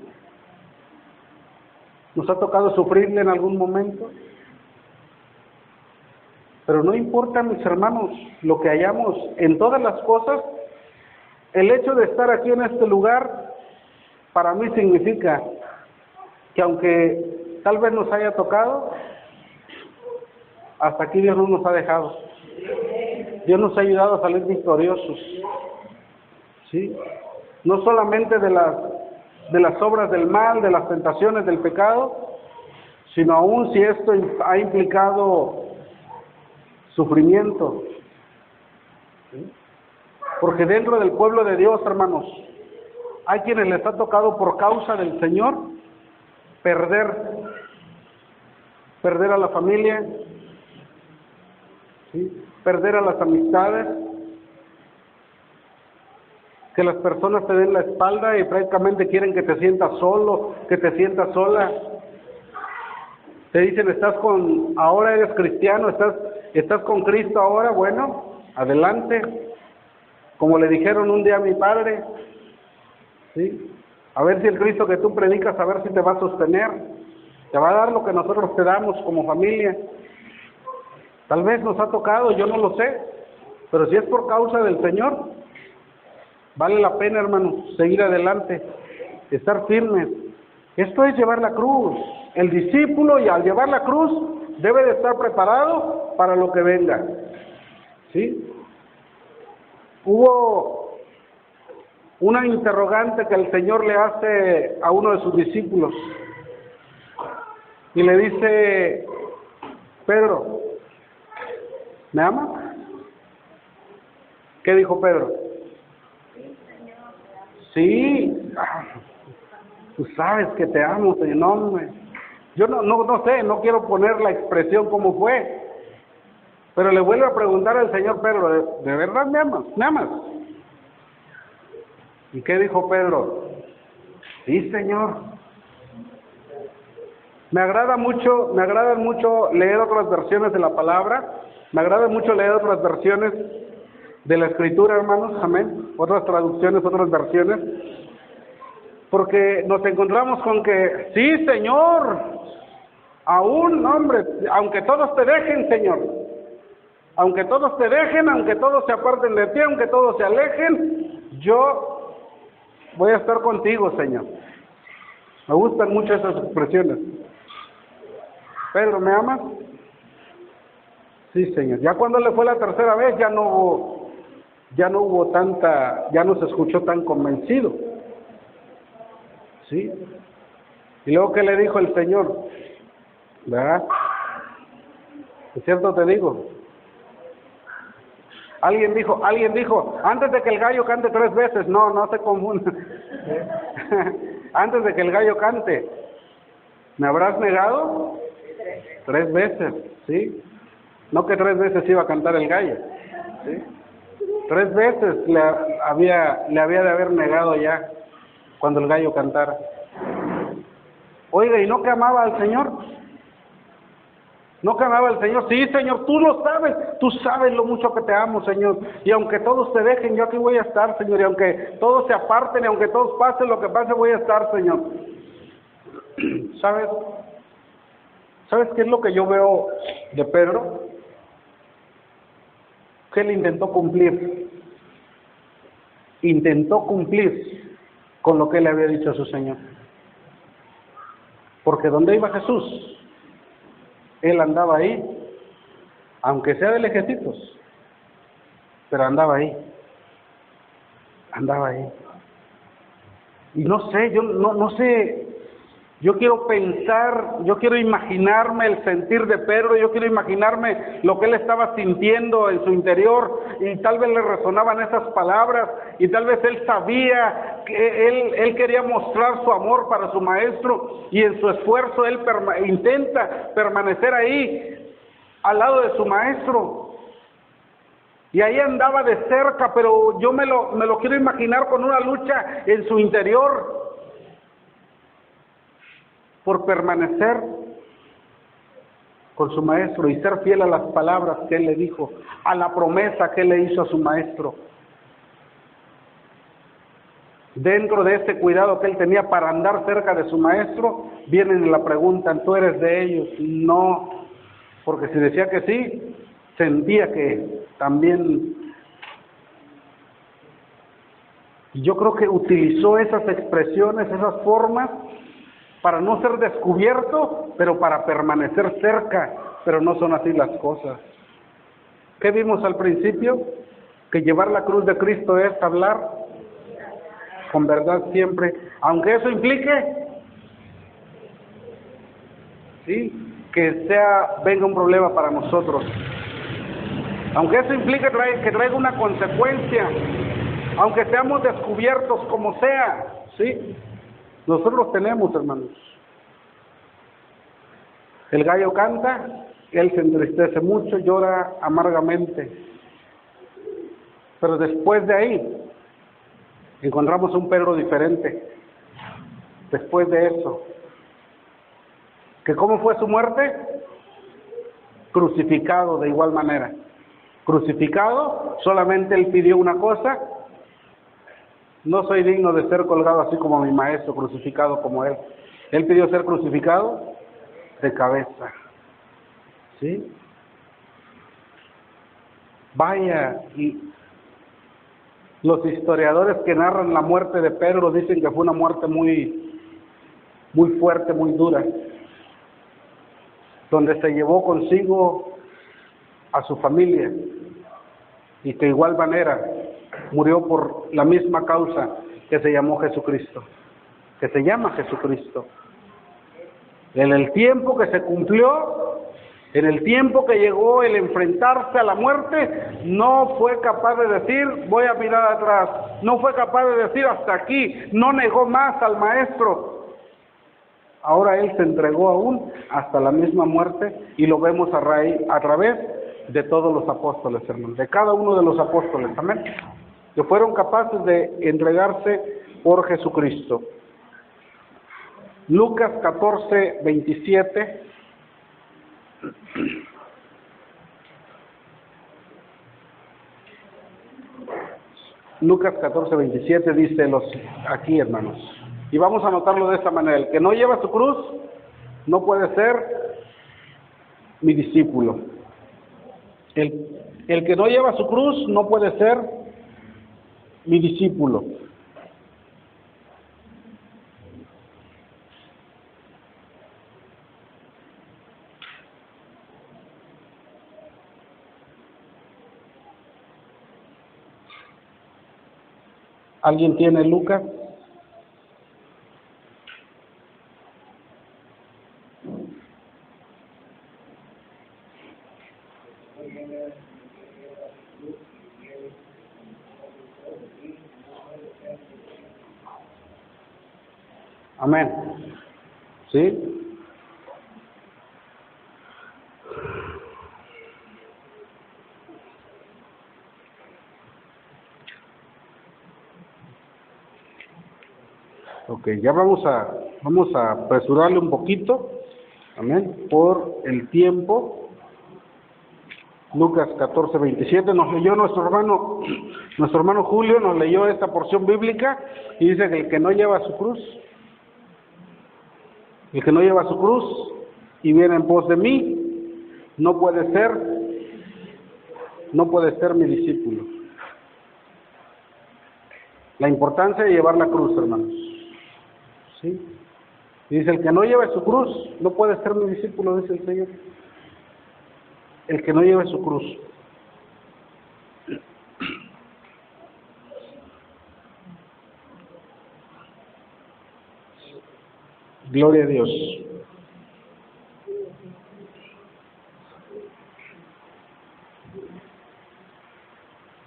¿Nos ha tocado sufrirle en algún momento? Pero no importa, mis hermanos, lo que hayamos en todas las cosas, el hecho de estar aquí en este lugar, para mí significa que aunque tal vez nos haya tocado, hasta aquí Dios no nos ha dejado. Dios nos ha ayudado a salir victoriosos. ¿Sí? No solamente de las obras del mal, de las tentaciones del pecado, sino aún si esto ha implicado sufrimiento. ¿Sí? Porque dentro del pueblo de Dios, hermanos, hay quienes les ha tocado por causa del Señor perder a la familia, ¿sí? Perder a las amistades, que las personas te den la espalda y prácticamente quieren que te sientas solo, que te sientas sola. Te dicen, ahora eres cristiano, estás con Cristo ahora, bueno, adelante. Como le dijeron un día a mi padre, ¿sí? A ver si el Cristo que tú predicas, a ver si te va a sostener, te va a dar lo que nosotros te damos como familia. Tal vez nos ha tocado, yo no lo sé, pero si es por causa del Señor, vale la pena, hermanos, seguir adelante, estar firmes. Esto es llevar la cruz. El discípulo, y al llevar la cruz, debe de estar preparado para lo que venga. ¿Sí? Hubo una interrogante que el Señor le hace a uno de sus discípulos. Y le dice, Pedro, ¿me amas? ¿Qué dijo Pedro? Sí, tú sabes que te amo, Señor. No, hombre. Yo no sé, no quiero poner la expresión como fue, pero le vuelvo a preguntar al Señor, Pedro, ¿de verdad me amas? ¿Me amas? ¿Y qué dijo Pedro? Sí, Señor. Me agradan mucho leer otras versiones de la palabra, me agrada mucho leer otras versiones de la Escritura, hermanos, amén, otras traducciones, otras versiones, porque nos encontramos con que, sí, Señor, aún, hombre, aunque todos te dejen, Señor, aunque todos te dejen, aunque todos se aparten de ti, aunque todos se alejen, yo voy a estar contigo, Señor. Me gustan mucho esas expresiones. Pedro, ¿me amas? Sí, Señor. Ya cuando le fue la tercera vez, ya no se escuchó tan convencido. ¿Sí? Y luego, ¿qué le dijo el Señor? ¿Verdad? ¿Es cierto te digo? Alguien dijo, antes de que el gallo cante 3 veces, no se confunda. Antes de que el gallo cante, ¿me habrás negado? 3 veces, ¿sí? No que 3 veces iba a cantar el gallo, ¿sí? 3 veces le había de haber negado ya cuando el gallo cantara. Oiga, ¿y no que amaba al Señor? ¿No que amaba al Señor? Sí, Señor, tú lo sabes, tú sabes lo mucho que te amo, Señor. Y aunque todos te dejen, yo aquí voy a estar, Señor. Y aunque todos se aparten, y aunque todos pasen lo que pase, voy a estar, Señor. ¿Sabes qué es lo que yo veo de Pedro? Que él intentó cumplir con lo que él le había dicho a su Señor. Porque donde iba Jesús, él andaba ahí, aunque sea de lejecitos, pero andaba ahí. Y no sé, yo no sé, yo quiero pensar, yo quiero imaginarme el sentir de Pedro, yo quiero imaginarme lo que él estaba sintiendo en su interior, y tal vez le resonaban esas palabras, y tal vez él sabía que él quería mostrar su amor para su maestro, y en su esfuerzo él intenta permanecer ahí, al lado de su maestro. Y ahí andaba de cerca, pero yo me lo quiero imaginar con una lucha en su interior por permanecer con su maestro y ser fiel a las palabras que él le dijo, a la promesa que él le hizo a su maestro. dentro de ese cuidado que él tenía para andar cerca de su maestro, vienen y la preguntan, ¿tú eres de ellos? No, porque si decía que sí, sentía que también. Y yo creo que utilizó esas expresiones, esas formas, para no ser descubierto, pero para permanecer cerca, pero no son así las cosas. ¿Qué vimos al principio? Que llevar la cruz de Cristo es hablar con verdad siempre, aunque eso implique, ¿sí?, que venga un problema para nosotros, aunque eso implique que traiga una consecuencia, aunque seamos descubiertos como sea, ¿sí? Nosotros tenemos, hermanos. El gallo canta, él se entristece mucho, llora amargamente, pero después de ahí encontramos un Pedro diferente. Después de eso, ¿que cómo fue su muerte? Crucificado de igual manera. Crucificado, solamente él pidió una cosa: no soy digno de ser colgado así como mi maestro, crucificado como él. Él pidió ser crucificado de cabeza. ¿Sí? Vaya, y los historiadores que narran la muerte de Pedro dicen que fue una muerte muy, muy fuerte, muy dura, donde se llevó consigo a su familia y que de igual manera murió por la misma causa que se llamó Jesucristo, que se llama Jesucristo. En el tiempo que se cumplió, en el tiempo que llegó el enfrentarse a la muerte, no fue capaz de decir, voy a mirar atrás, no fue capaz de decir hasta aquí, no negó más al maestro. Ahora él se entregó aún hasta la misma muerte, y lo vemos a través de todos los apóstoles, hermanos, de cada uno de los apóstoles, amén, que fueron capaces de entregarse por Jesucristo. Lucas 14:27. Lucas 14:27 dice aquí, hermanos, y vamos a anotarlo de esta manera: el que no lleva su cruz no puede ser mi discípulo. El que no lleva su cruz no puede ser mi discípulo. ¿Alguien tiene Lucas? Amén. ¿Sí? Ok, ya vamos a apresurarle un poquito, amén, por el tiempo. Lucas 14:27 nos leyó nuestro hermano Julio, nos leyó esta porción bíblica, y dice que el que no lleva su cruz y viene en pos de mí, no puede ser mi discípulo. La importancia de llevar la cruz, hermanos. ¿Sí? Y dice, el que no lleve su cruz no puede ser mi discípulo, dice el Señor. El que no lleve su cruz. Gloria a Dios.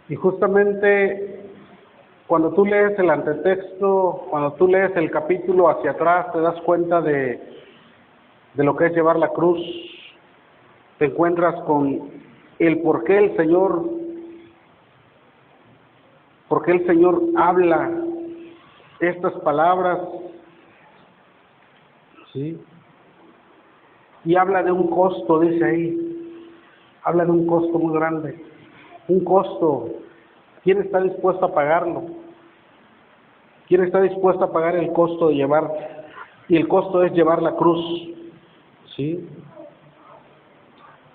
Y justamente cuando tú lees el antetexto, cuando tú lees el capítulo hacia atrás, te das cuenta de lo que es llevar la cruz. Te encuentras con el por qué el Señor habla estas palabras, ¿sí? Y habla de un costo, dice ahí, habla de un costo muy grande, un costo. ¿Quién está dispuesto a pagarlo? ¿Quién está dispuesto a pagar el costo de llevar? Y el costo es llevar la cruz, ¿sí?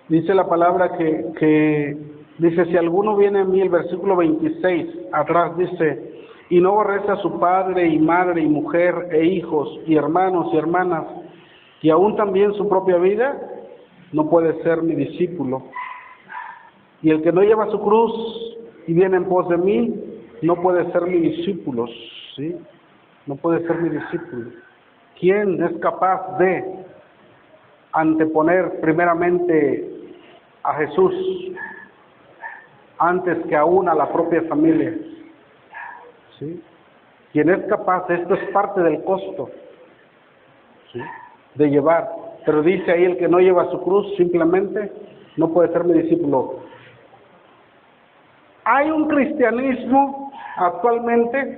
Dice la palabra dice, si alguno viene a mí, el versículo 26, atrás dice, y no aborrece a su padre y madre y mujer e hijos y hermanos y hermanas, y aún también su propia vida, no puede ser mi discípulo. Y el que no lleva su cruz y viene en pos de mí, no puede ser mi discípulo, ¿sí? No puede ser mi discípulo. ¿Quién es capaz de anteponer primeramente a Jesús antes que aún a la propia familia? ¿Sí? ¿Quién es capaz? Esto es parte del costo, ¿sí?, de llevar. Pero dice ahí, el que no lleva su cruz simplemente no puede ser mi discípulo. Hay un cristianismo actualmente,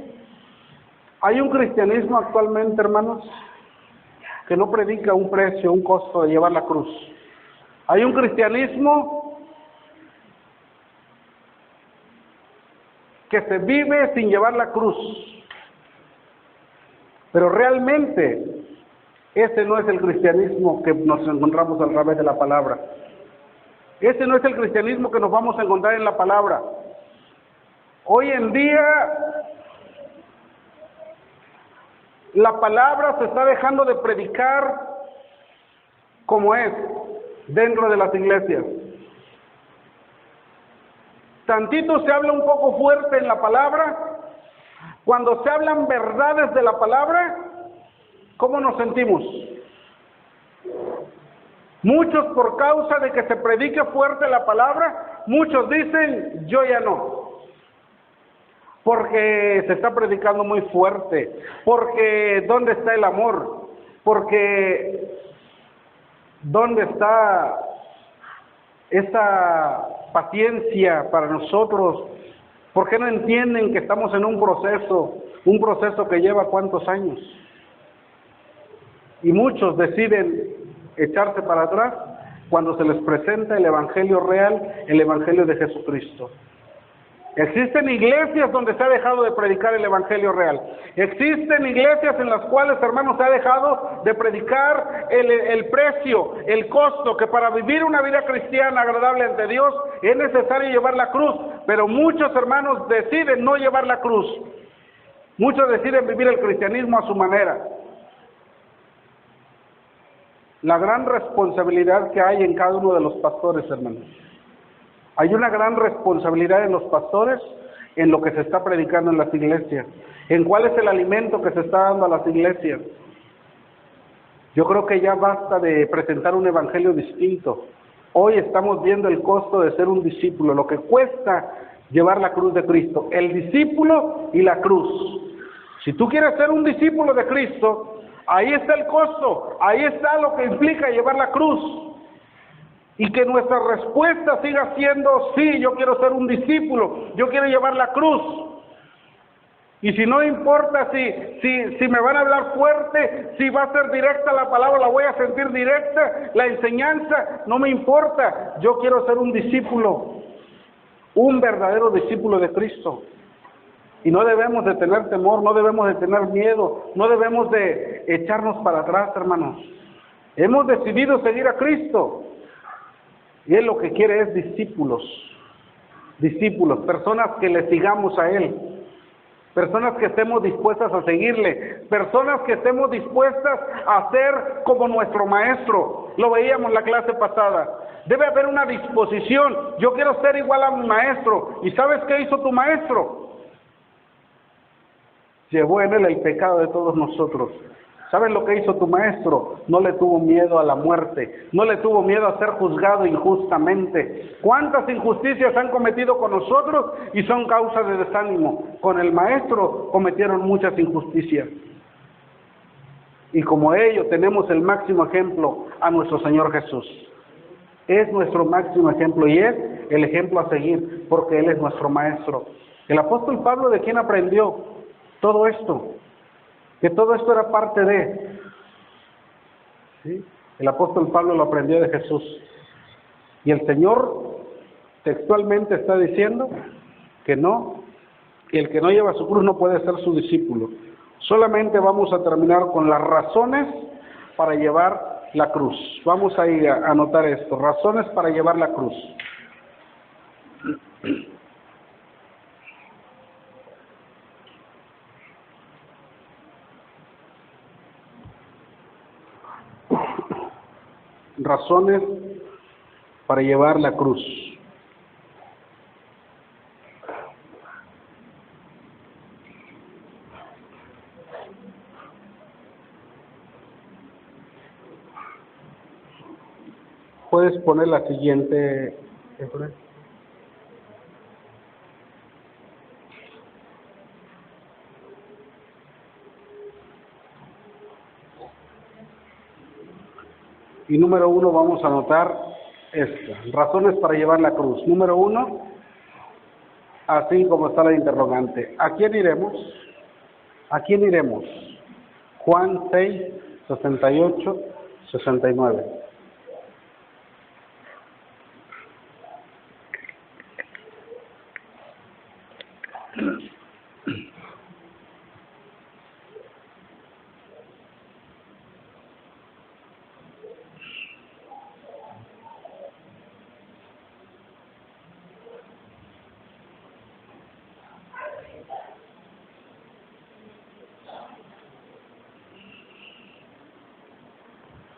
hermanos, que no predica un precio, un costo de llevar la cruz. Hay un cristianismo que se vive sin llevar la cruz. Pero realmente ese no es el cristianismo que nos encontramos a través de la palabra. Ese no es el cristianismo que nos vamos a encontrar en la palabra. Hoy en día la palabra se está dejando de predicar como es dentro de las iglesias. Tantito se habla un poco fuerte en la palabra. Cuando se hablan verdades de la palabra, ¿cómo nos sentimos? Muchos, por causa de que se predique fuerte la palabra, muchos dicen, yo ya no. Porque se está predicando muy fuerte, porque ¿dónde está el amor? Porque ¿dónde está esa paciencia para nosotros? ¿Por qué no entienden que estamos en un proceso que lleva cuántos años? Y muchos deciden echarse para atrás cuando se les presenta el evangelio real, el evangelio de Jesucristo. Existen iglesias donde se ha dejado de predicar el evangelio real. Existen iglesias en las cuales, hermanos, se ha dejado de predicar el precio, el costo, que para vivir una vida cristiana agradable ante Dios es necesario llevar la cruz. Pero muchos, hermanos, deciden no llevar la cruz. Muchos deciden vivir el cristianismo a su manera. La gran responsabilidad que hay en cada uno de los pastores, hermanos. Hay una gran responsabilidad en los pastores en lo que se está predicando en las iglesias, en cuál es el alimento que se está dando a las iglesias. Yo creo que ya basta de presentar un evangelio distinto. Hoy estamos viendo el costo de ser un discípulo, lo que cuesta llevar la cruz de Cristo, el discípulo y la cruz. Si tú quieres ser un discípulo de Cristo, ahí está el costo, ahí está lo que implica llevar la cruz. Y que nuestra respuesta siga siendo, sí, yo quiero ser un discípulo, yo quiero llevar la cruz. Y si no importa si me van a hablar fuerte, si va a ser directa la palabra, la voy a sentir directa, la enseñanza, no me importa. Yo quiero ser un discípulo, un verdadero discípulo de Cristo. Y no debemos de tener temor, no debemos de tener miedo, no debemos de echarnos para atrás, hermanos. Hemos decidido seguir a Cristo. Y Él lo que quiere es discípulos, personas que le sigamos a Él, personas que estemos dispuestas a seguirle, personas que estemos dispuestas a ser como nuestro maestro. Lo veíamos en la clase pasada. Debe haber una disposición. Yo quiero ser igual a mi maestro. ¿Y sabes qué hizo tu maestro? Llevó en Él el pecado de todos nosotros. ¿Sabes lo que hizo tu maestro? No le tuvo miedo a la muerte, no le tuvo miedo a ser juzgado injustamente. ¿Cuántas injusticias han cometido con nosotros y son causa de desánimo? Con el maestro cometieron muchas injusticias. Y como ello tenemos el máximo ejemplo a nuestro Señor Jesús. Es nuestro máximo ejemplo y es el ejemplo a seguir porque Él es nuestro maestro. El apóstol Pablo, ¿de quién aprendió todo esto? Que todo esto era parte de, ¿sí? El apóstol Pablo lo aprendió de Jesús. Y el Señor textualmente está diciendo que no, que el que no lleva su cruz no puede ser su discípulo. Solamente vamos a terminar con las razones para llevar la cruz. Vamos a ir a anotar esto, razones para llevar la cruz. Razones para llevar la cruz. Puedes poner la siguiente. Y número 1 vamos a anotar esta, razones para llevar la cruz. Número 1, así como está la interrogante. ¿A quién iremos? ¿A quién iremos? Juan 6, 68, 69.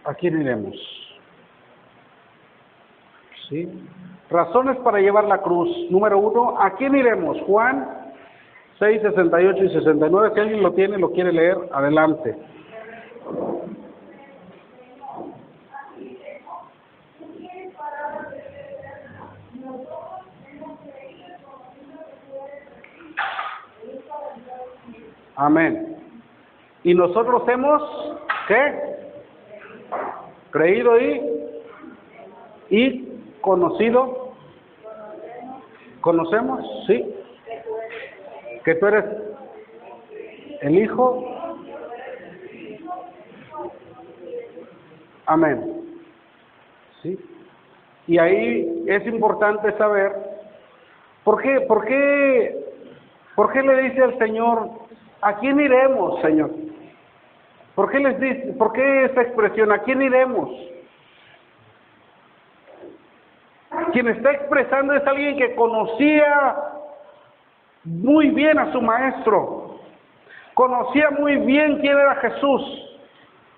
¿A quién iremos? ¿Sí? Razones para llevar la cruz. Número 1, ¿a quién iremos? Juan 6, 68 y 69. Si alguien lo tiene, lo quiere leer, adelante. Amén. Y nosotros hemos, ¿qué? Creído y conocido. ¿Conocemos? Sí. Que tú eres el Hijo. Amén. ¿Sí? Y ahí es importante saber por qué le dice al Señor, ¿a quién iremos, Señor? ¿Por qué les dice, por qué esa expresión, ¿a quién iremos? Quien está expresando es alguien que conocía muy bien a su maestro, conocía muy bien quién era Jesús,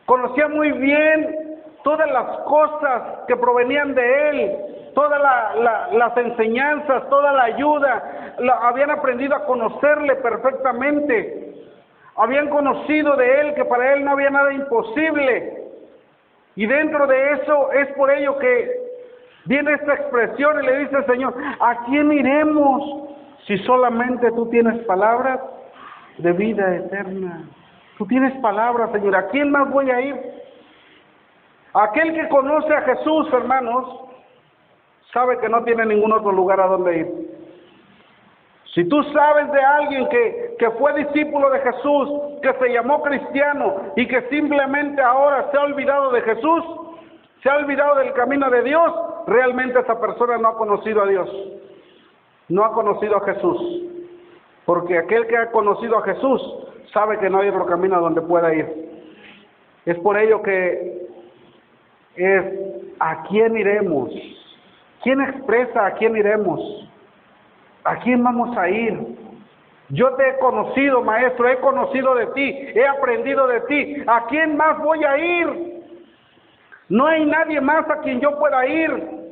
conocía muy bien todas las cosas que provenían de él, todas las enseñanzas, toda la ayuda, habían aprendido a conocerle perfectamente. Habían conocido de él que para él no había nada imposible. Y dentro de eso es por ello que viene esta expresión y le dice al Señor, ¿a quién iremos si solamente tú tienes palabras de vida eterna? Tú tienes palabras, Señor. ¿A quién más voy a ir? Aquel que conoce a Jesús, hermanos, sabe que no tiene ningún otro lugar a donde ir. Si tú sabes de alguien que fue discípulo de Jesús, que se llamó cristiano y que simplemente ahora se ha olvidado de Jesús, se ha olvidado del camino de Dios, realmente esa persona no ha conocido a Dios, no ha conocido a Jesús. Porque aquel que ha conocido a Jesús sabe que no hay otro camino a donde pueda ir. Es por ello que es ¿a quién iremos? ¿Quién expresa a quién iremos? ¿A quién vamos a ir? Yo te he conocido, maestro, he conocido de ti, he aprendido de ti. ¿A quién más voy a ir? No hay nadie más a quien yo pueda ir.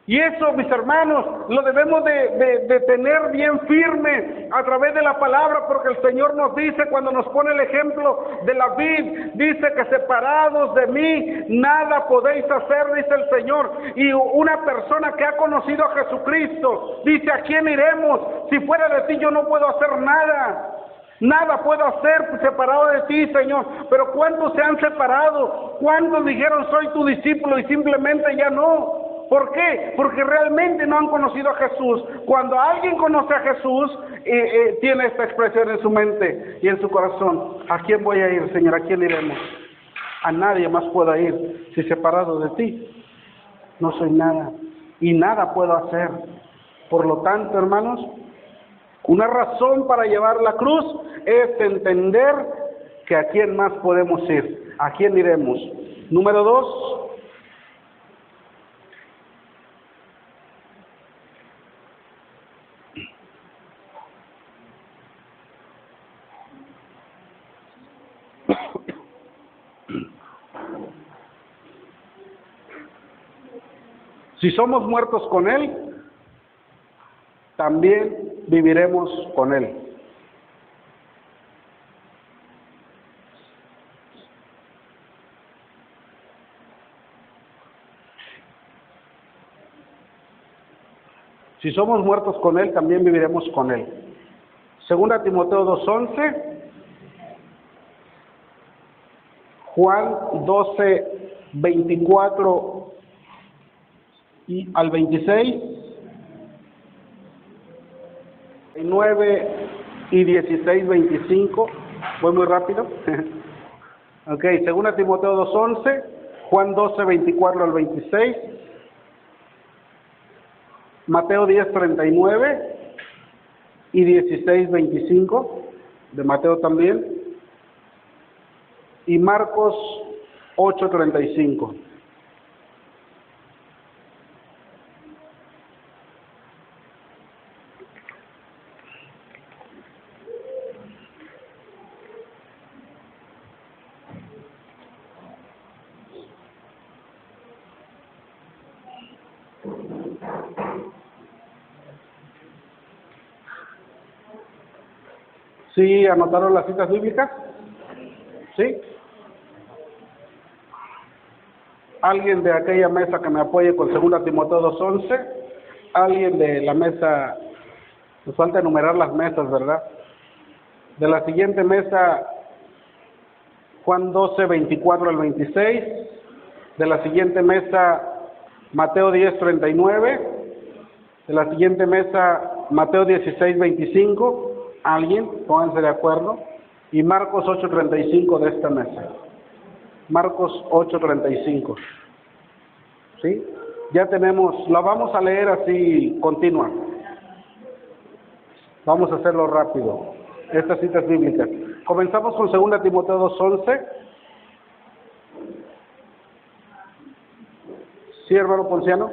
Y eso, mis hermanos, lo debemos de tener bien firme a través de la palabra, porque el Señor nos dice, cuando nos pone el ejemplo de la vid, dice que separados de mí, nada podéis hacer, dice el Señor. Y una persona que ha conocido a Jesucristo, dice, ¿a quién iremos? Si fuera de ti yo no puedo hacer nada. Nada puedo hacer separado de ti, Señor. Pero ¿cuántos se han separado? ¿Cuántos dijeron, soy tu discípulo y simplemente ya no? ¿Por qué? Porque realmente no han conocido a Jesús. Cuando alguien conoce a Jesús, tiene esta expresión en su mente y en su corazón. ¿A quién voy a ir, Señor? ¿A quién iremos? A nadie más puedo ir. Si separado de ti, no soy nada. Y nada puedo hacer. Por lo tanto, hermanos, Una razón para llevar la cruz es entender que a quién más podemos ir, a quién iremos. Número 2, si somos muertos con Él, también viviremos con Él. Si somos muertos con Él, también viviremos con Él. Segunda Timoteo 2:11, Juan 12:24 y al 26, 9 y 16:25, voy muy rápido. Ok, segunda Timoteo 2:11, Juan 12:24 al 26, Mateo 10:39 y 16:25, de Mateo también, y Marcos 8:35. ¿Sí anotaron las citas bíblicas? ¿Sí? ¿Alguien de aquella mesa que me apoye con 2 Timoteo 2:11? ¿Alguien de la mesa? Nos falta enumerar las mesas, ¿verdad? De la siguiente mesa, Juan 12:24 al 26. De la siguiente mesa, Mateo 10:39. De la siguiente mesa, Mateo 16:25. ¿Alguien? Pónganse de acuerdo. Y Marcos 8:35 de esta mesa. Marcos 8:35. ¿Sí? Ya tenemos, la vamos a leer así continua. Vamos a hacerlo rápido. Estas citas bíblicas. Comenzamos con 2 Timoteo 2:11. ¿Sí, hermano Ponciano?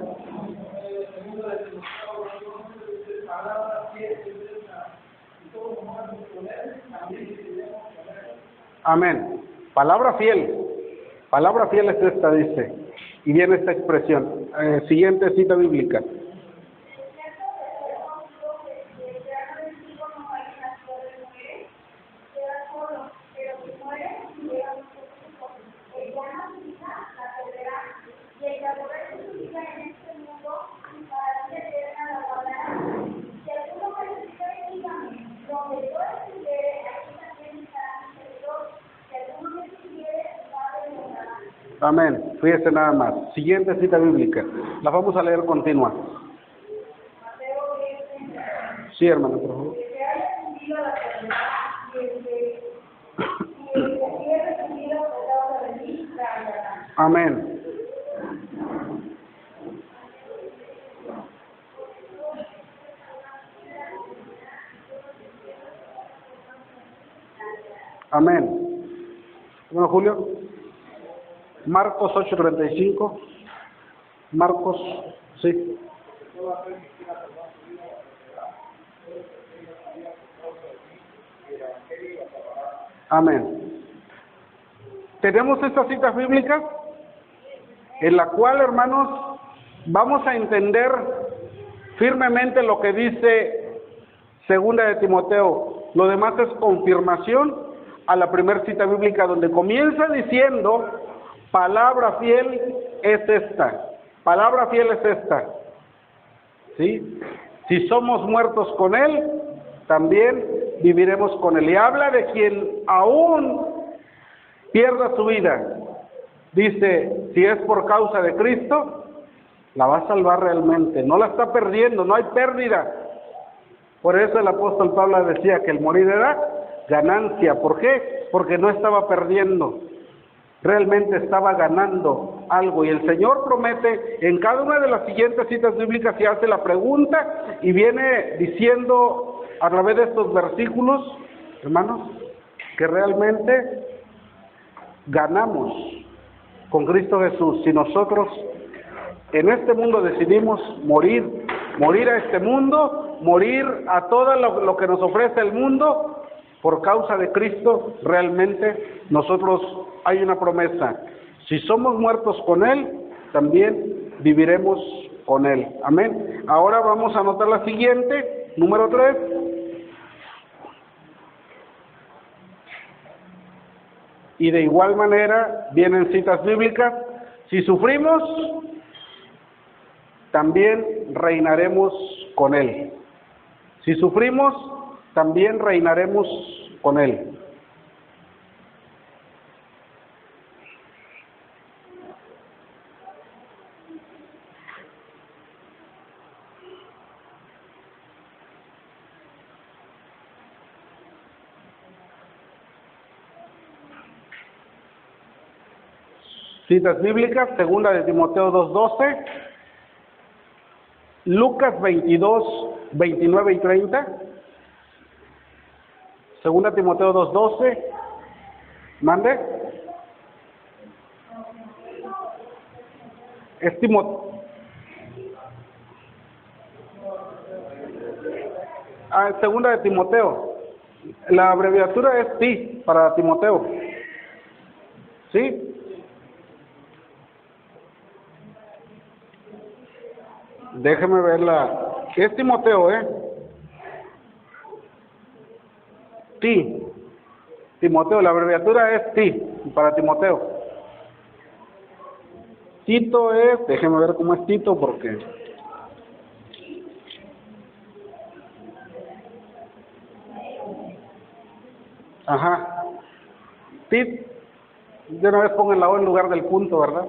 Amén. Palabra fiel. Palabra fiel es esta, dice. Y viene esta expresión. Siguiente cita bíblica. Amén. Fíjese nada más. Siguiente cita bíblica. La vamos a leer continua. Sí, hermano, por favor. Amén. Amén. Bueno, Julio. Marcos 8:35. Marcos, sí. Amén. Tenemos estas citas bíblicas en la cual, hermanos, vamos a entender firmemente lo que dice 2 de Timoteo. Lo demás es confirmación a la primera cita bíblica, donde comienza diciendo: palabra fiel es esta. Palabra fiel es esta. ¿Sí? Si somos muertos con Él, también viviremos con Él. Y habla de quien aún pierda su vida. Dice, si es por causa de Cristo, la va a salvar realmente. No la está perdiendo, no hay pérdida. Por eso el apóstol Pablo decía que el morir era ganancia. ¿Por qué? Porque no estaba perdiendo. Realmente estaba ganando algo. Y el Señor promete en cada una de las siguientes citas bíblicas, y hace la pregunta y viene diciendo a través de estos versículos, hermanos, que realmente ganamos con Cristo Jesús si nosotros en este mundo decidimos morir a este mundo, morir a todo lo que nos ofrece el mundo por causa de Cristo. Realmente nosotros hay una promesa: si somos muertos con Él, también viviremos con Él. Amén. Ahora vamos a anotar la siguiente, número 3. Y de igual manera vienen citas bíblicas: si sufrimos, también reinaremos con Él. Si sufrimos, también reinaremos con Él. Citas bíblicas: segunda de Timoteo 2:12, Lucas 22:29 y 30, segunda Timoteo 2:12, mande, es segunda de Timoteo, la abreviatura es TI para Timoteo, ¿sí? Déjeme verla. Es Timoteo, Timoteo, la abreviatura es para Timoteo. Tito es, déjeme ver cómo es Tito, porque de una vez pongan la O en lugar del punto, ¿verdad?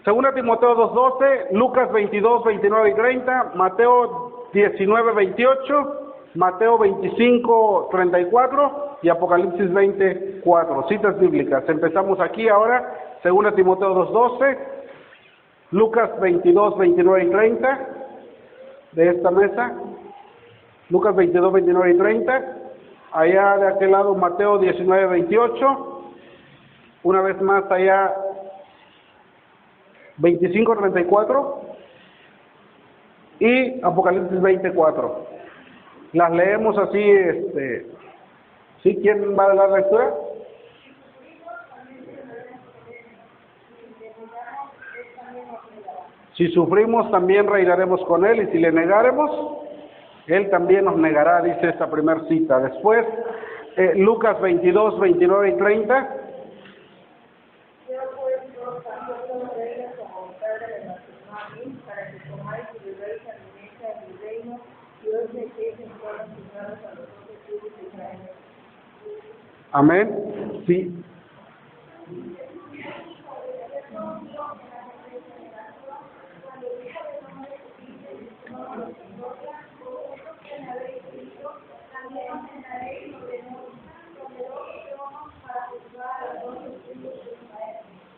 Segunda Timoteo 2:12, Lucas 22:29 y 30, Mateo 19:28, Mateo 25:34 y Apocalipsis 20:4. Citas bíblicas. Empezamos aquí ahora. Segunda Timoteo 2:12, Lucas 22:29 y 30 de esta mesa. Lucas 22:29 y 30. Allá de aquel lado Mateo 19:28. Una vez más allá 25:34 y Apocalipsis 20:4. Las leemos así, ¿sí? ¿Quién va a dar la lectura? Si sufrimos, también reinaremos con Él, y si le negaremos, Él también nos negará, dice esta primera cita. Después, Lucas 22:29 y 30. Amén. Sí.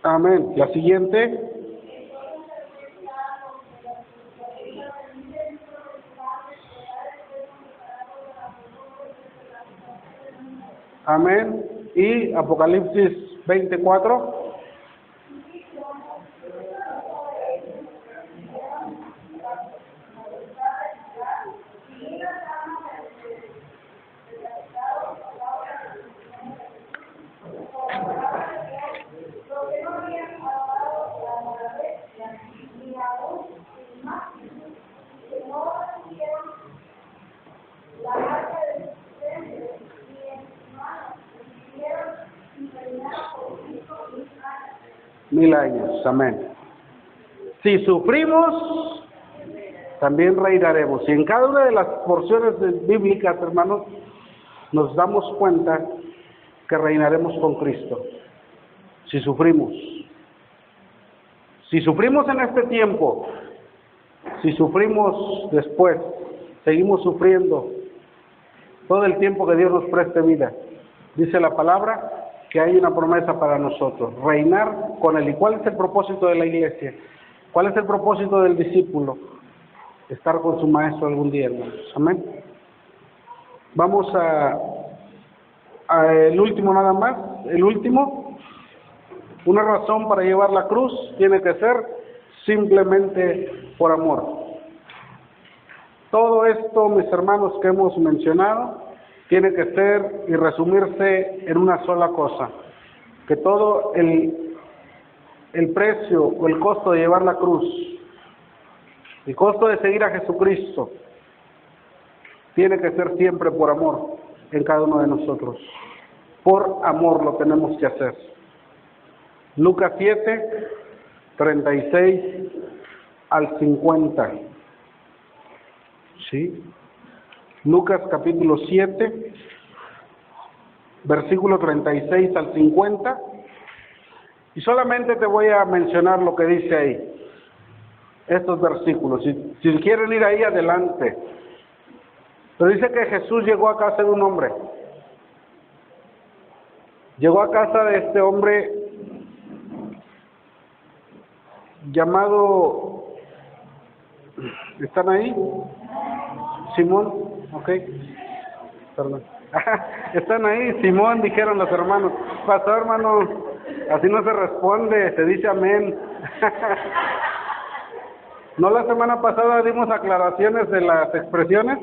Amén. La siguiente. Amén. Y Apocalipsis 20:4. Mil años, amén. Si sufrimos, también reinaremos. Y en cada una de las porciones bíblicas, hermanos, nos damos cuenta que reinaremos con Cristo. Si sufrimos. Si sufrimos en este tiempo, si sufrimos después, seguimos sufriendo todo el tiempo que Dios nos preste vida. Dice la palabra que hay una promesa para nosotros: reinar con Él. ¿Y cuál es el propósito de la iglesia? ¿Cuál es el propósito del discípulo? estar con su maestro algún día, hermanos. Amén. Vamos a el último nada más. El último, una razón para llevar la cruz tiene que ser simplemente por amor. Todo esto, mis hermanos, que hemos mencionado, tiene que ser y resumirse en una sola cosa: que todo el precio o el costo de llevar la cruz, el costo de seguir a Jesucristo, tiene que ser siempre por amor en cada uno de nosotros. Por amor lo tenemos que hacer. Lucas 7, 36 al 50. ¿Sí? Lucas capítulo 7, versículo 36 al 50. Y solamente te voy a mencionar lo que dice ahí, estos versículos. Si quieren ir ahí, adelante. Pero dice que Jesús llegó a casa de un hombre. Llegó a casa de este hombre llamado... ¿Están ahí? Simón, ok. Perdón. Están ahí, Simón, dijeron los hermanos. Pastor, hermano, así no se responde, se dice amén. ¿No la semana pasada dimos aclaraciones de las expresiones?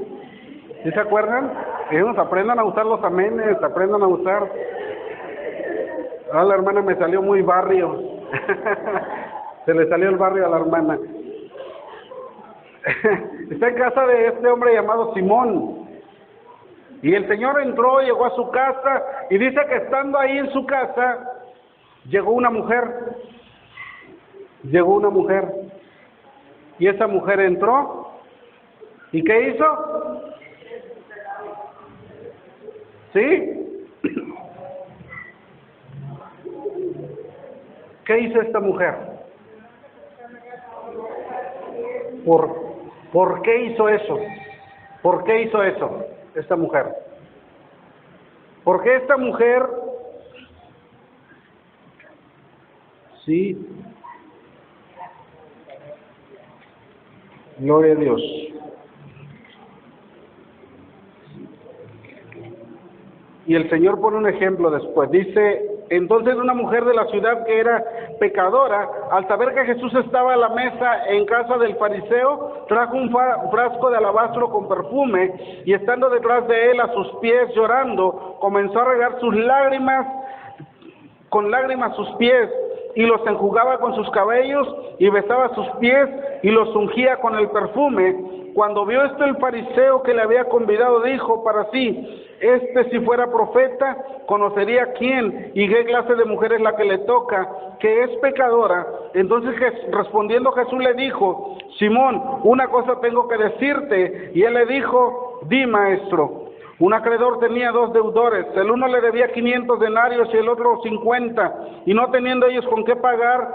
¿Sí se acuerdan? Dijimos, aprendan a usar los amenes, aprendan a usar... Ah, la hermana me salió muy barrio. Se le salió el barrio a la hermana. Está en casa de este hombre llamado Simón. Y el Señor entró, llegó a su casa, y dice que estando ahí en su casa, llegó una mujer. Llegó una mujer. Y esa mujer entró, ¿y qué hizo? ¿Sí? ¿Qué hizo esta mujer? ¿Por qué hizo eso? ¿Por qué hizo eso esta mujer? Porque esta mujer, sí, gloria a Dios. Y el Señor pone un ejemplo después. Dice, entonces una mujer de la ciudad que era pecadora, al saber que Jesús estaba a la mesa en casa del fariseo, trajo un frasco de alabastro con perfume, y estando detrás de él a sus pies llorando, comenzó a regar con lágrimas sus pies, y los enjugaba con sus cabellos, y besaba sus pies, y los ungía con el perfume. Cuando vio esto el fariseo que le había convidado, dijo para sí, si fuera profeta, conocería quién y qué clase de mujer es la que le toca, que es pecadora. Entonces respondiendo Jesús le dijo, Simón, una cosa tengo que decirte. Y él le dijo, di, maestro. Un acreedor tenía 2 deudores, el uno le debía 500 denarios y el otro 50, y no teniendo ellos con qué pagar,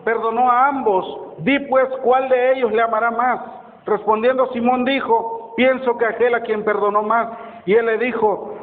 perdonó a ambos. Di pues, ¿cuál de ellos le amará más? Respondiendo Simón dijo, pienso que aquel a quien perdonó más. Y él le dijo,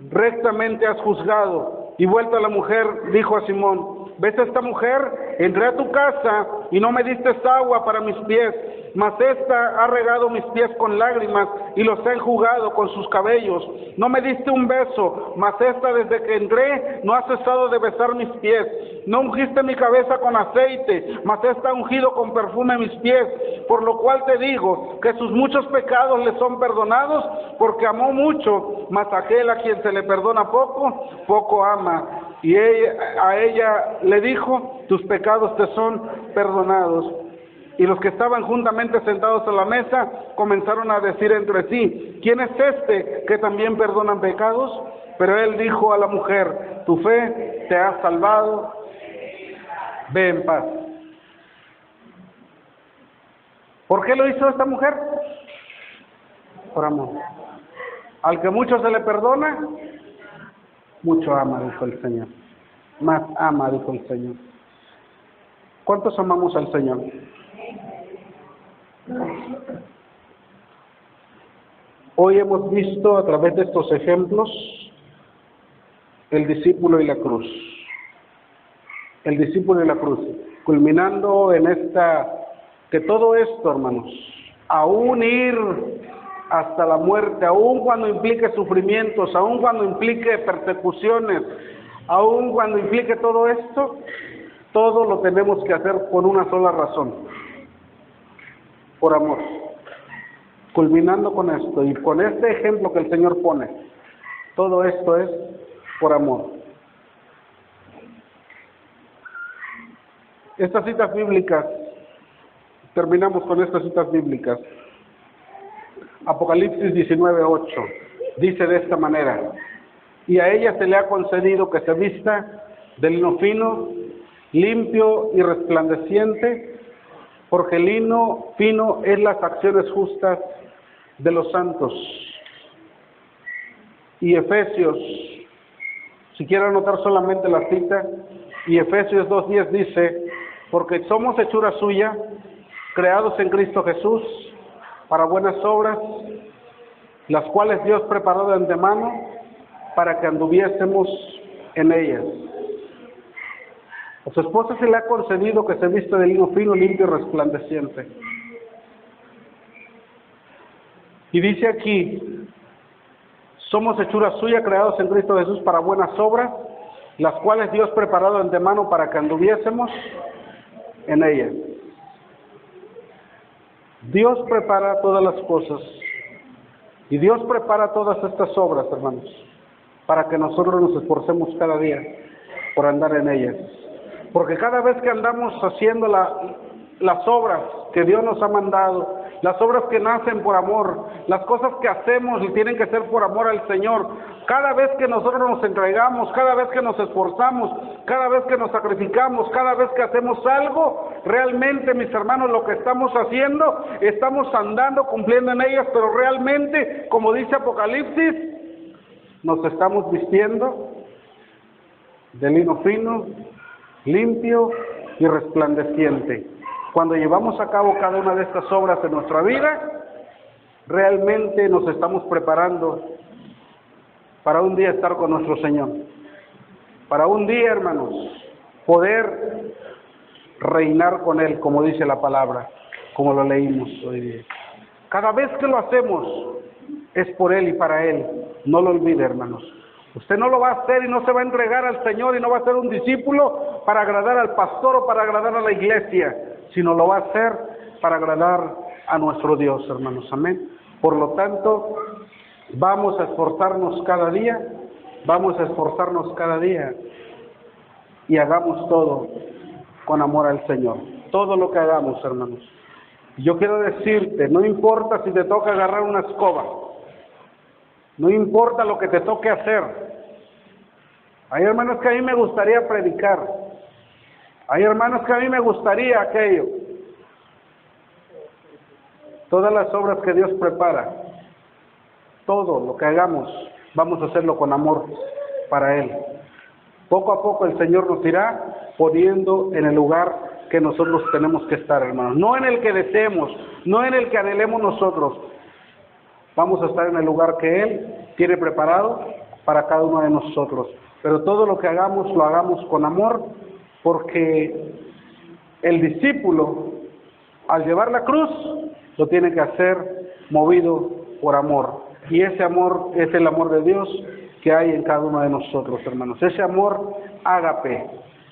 rectamente has juzgado. Y vuelta a la mujer, dijo a Simón, ¿ves a esta mujer? Entré a tu casa y no me diste agua para mis pies, mas esta ha regado mis pies con lágrimas y los ha enjugado con sus cabellos. No me diste un beso, mas esta desde que entré no ha cesado de besar mis pies. No ungiste mi cabeza con aceite, mas esta ha ungido con perfume mis pies. Por lo cual te digo que sus muchos pecados le son perdonados, porque amó mucho, mas aquel a quien se le perdona poco, poco ama. Y a ella le dijo, tus pecados te son perdonados. Y los que estaban juntamente sentados a la mesa comenzaron a decir entre sí, ¿quién es este que también perdona pecados? Pero él dijo a la mujer, tu fe te ha salvado, ve en paz. ¿Por qué lo hizo esta mujer? Por amor. Al que mucho se le perdona, mucho ama, dijo el Señor. Más ama, dijo el Señor. ¿Cuántos amamos al Señor? Hoy hemos visto a través de estos ejemplos el discípulo y la cruz. El discípulo y la cruz. Culminando en que todo esto, hermanos, aún ir hasta la muerte, aún cuando implique sufrimientos, aún cuando implique persecuciones, aún cuando implique todo esto, todo lo tenemos que hacer por una sola razón, por amor. Culminando con esto y con este ejemplo que el Señor pone, todo esto es por amor. Estas citas bíblicas, terminamos con estas citas bíblicas. Apocalipsis 19:8 dice de esta manera: y a ella se le ha concedido que se vista de lino fino, limpio y resplandeciente, porque el lino fino es las acciones justas de los santos. Y Efesios, si quiero anotar solamente la cita, y Efesios 2:10 dice: porque somos hechura suya, creados en Cristo Jesús, para buenas obras, las cuales Dios preparó de antemano para que anduviésemos en ellas. A su esposa se le ha concedido que se vista de lino fino, limpio y resplandeciente. Y dice aquí: somos hechura suya, creados en Cristo Jesús para buenas obras, las cuales Dios preparó de antemano para que anduviésemos en ellas. Dios prepara todas las cosas y Dios prepara todas estas obras, hermanos, para que nosotros nos esforcemos cada día por andar en ellas. Porque cada vez que andamos haciendo las obras que Dios nos ha mandado, las obras que nacen por amor, las cosas que hacemos y tienen que ser por amor al Señor, cada vez que nosotros nos entregamos, cada vez que nos esforzamos, cada vez que nos sacrificamos, cada vez que hacemos algo, realmente, mis hermanos, lo que estamos haciendo, estamos andando, cumpliendo en ellas, pero realmente, como dice Apocalipsis, nos estamos vistiendo de lino fino, limpio y resplandeciente. Cuando llevamos a cabo cada una de estas obras en nuestra vida, realmente nos estamos preparando para un día estar con nuestro Señor. Para un día, hermanos, poder reinar con Él, como dice la palabra, como lo leímos hoy día. Cada vez que lo hacemos, es por Él y para Él. No lo olvide, hermanos. Usted no lo va a hacer y no se va a entregar al Señor y no va a ser un discípulo para agradar al pastor o para agradar a la iglesia, sino lo va a hacer para agradar a nuestro Dios, hermanos. Amén. Por lo tanto, vamos a esforzarnos cada día, y hagamos todo con amor al Señor. Todo lo que hagamos, hermanos. Yo quiero decirte, no importa si te toca agarrar una escoba, no importa lo que te toque hacer. Hay hermanos que a mí me gustaría predicar, hay hermanos que a mí me gustaría aquello. Todas las obras que Dios prepara, todo lo que hagamos, vamos a hacerlo con amor para Él. Poco a poco el Señor nos irá poniendo en el lugar que nosotros tenemos que estar, hermanos. No en el que deseemos, no en el que anhelemos nosotros. Vamos a estar en el lugar que Él tiene preparado para cada uno de nosotros. Pero todo lo que hagamos, lo hagamos con amor, porque el discípulo, al llevar la cruz, lo tiene que hacer movido por amor. Y ese amor es el amor de Dios que hay en cada uno de nosotros, hermanos. Ese amor ágape,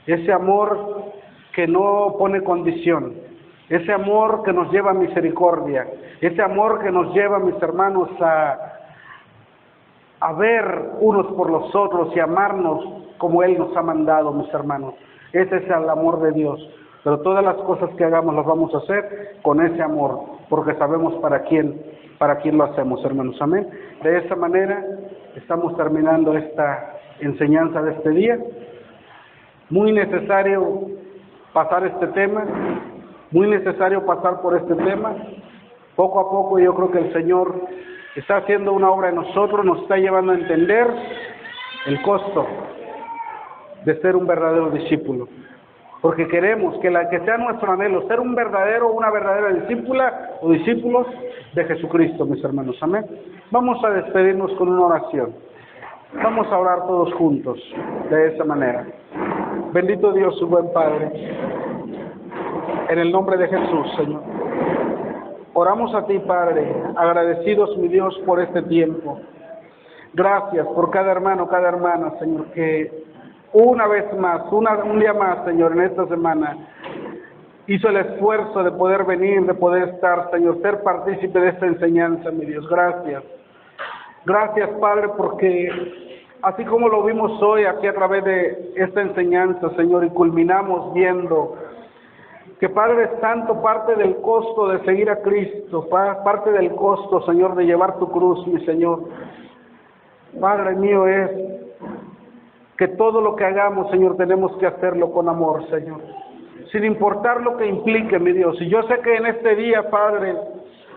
ese amor que no pone condición, ese amor que nos lleva a misericordia, ese amor que nos lleva, mis hermanos, a ver unos por los otros y amarnos como Él nos ha mandado, mis hermanos. Ese es el amor de Dios. Pero todas las cosas que hagamos las vamos a hacer con ese amor, porque sabemos para quién lo hacemos, hermanos. Amén. De esa manera estamos terminando esta enseñanza de este día. Muy necesario pasar este tema, muy necesario pasar por este tema. Poco a poco yo creo que el Señor está haciendo una obra en nosotros, nos está llevando a entender el costo de ser un verdadero discípulo. Porque queremos que sea nuestro anhelo, ser una verdadera discípula o discípulos de Jesucristo, mis hermanos. Amén. Vamos a despedirnos con una oración. Vamos a orar todos juntos de esa manera. Bendito Dios, su buen Padre, en el nombre de Jesús, Señor. Oramos a ti, Padre, agradecidos, mi Dios, por este tiempo. Gracias por cada hermano, cada hermana, Señor, que una vez más, un día más, Señor, en esta semana, hizo el esfuerzo de poder venir, de poder estar, Señor, ser partícipe de esta enseñanza, mi Dios. Gracias. Gracias, Padre, porque así como lo vimos hoy aquí a través de esta enseñanza, Señor, y culminamos viendo que, Padre Santo, parte del costo de seguir a Cristo, parte del costo, Señor, de llevar tu cruz, mi Señor, Padre mío, es que todo lo que hagamos, Señor, tenemos que hacerlo con amor, Señor, sin importar lo que implique, mi Dios. Y yo sé que en este día, Padre,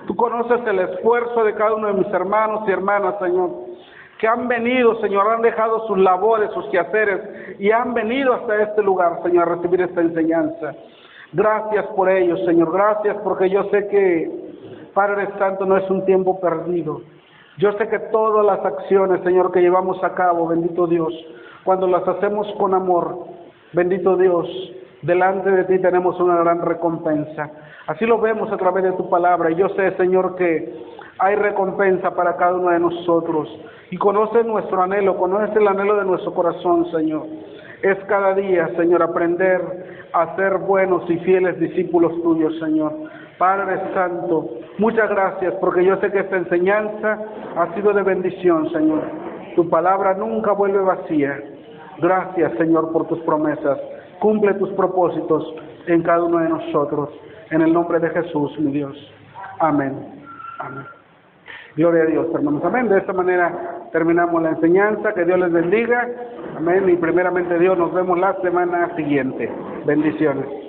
tú conoces el esfuerzo de cada uno de mis hermanos y hermanas, Señor, que han venido, Señor, han dejado sus labores, sus quehaceres, y han venido hasta este lugar, Señor, a recibir esta enseñanza. Gracias por ello, Señor, gracias, porque yo sé que, Padre Santo, no es un tiempo perdido. Yo sé que todas las acciones, Señor, que llevamos a cabo, bendito Dios, cuando las hacemos con amor, bendito Dios, delante de ti tenemos una gran recompensa. Así lo vemos a través de tu palabra, y yo sé, Señor, que hay recompensa para cada uno de nosotros. Y conoces nuestro anhelo, conoces el anhelo de nuestro corazón, Señor. Es cada día, Señor, aprender a ser buenos y fieles discípulos tuyos, Señor. Padre Santo, muchas gracias, porque yo sé que esta enseñanza ha sido de bendición, Señor. Tu palabra nunca vuelve vacía. Gracias, Señor, por tus promesas. Cumple tus propósitos en cada uno de nosotros. En el nombre de Jesús, mi Dios. Amén. Amén. Gloria a Dios, hermanos. Amén. De esta manera terminamos la enseñanza. Que Dios les bendiga. Amén. Y primeramente Dios, nos vemos la semana siguiente. Bendiciones.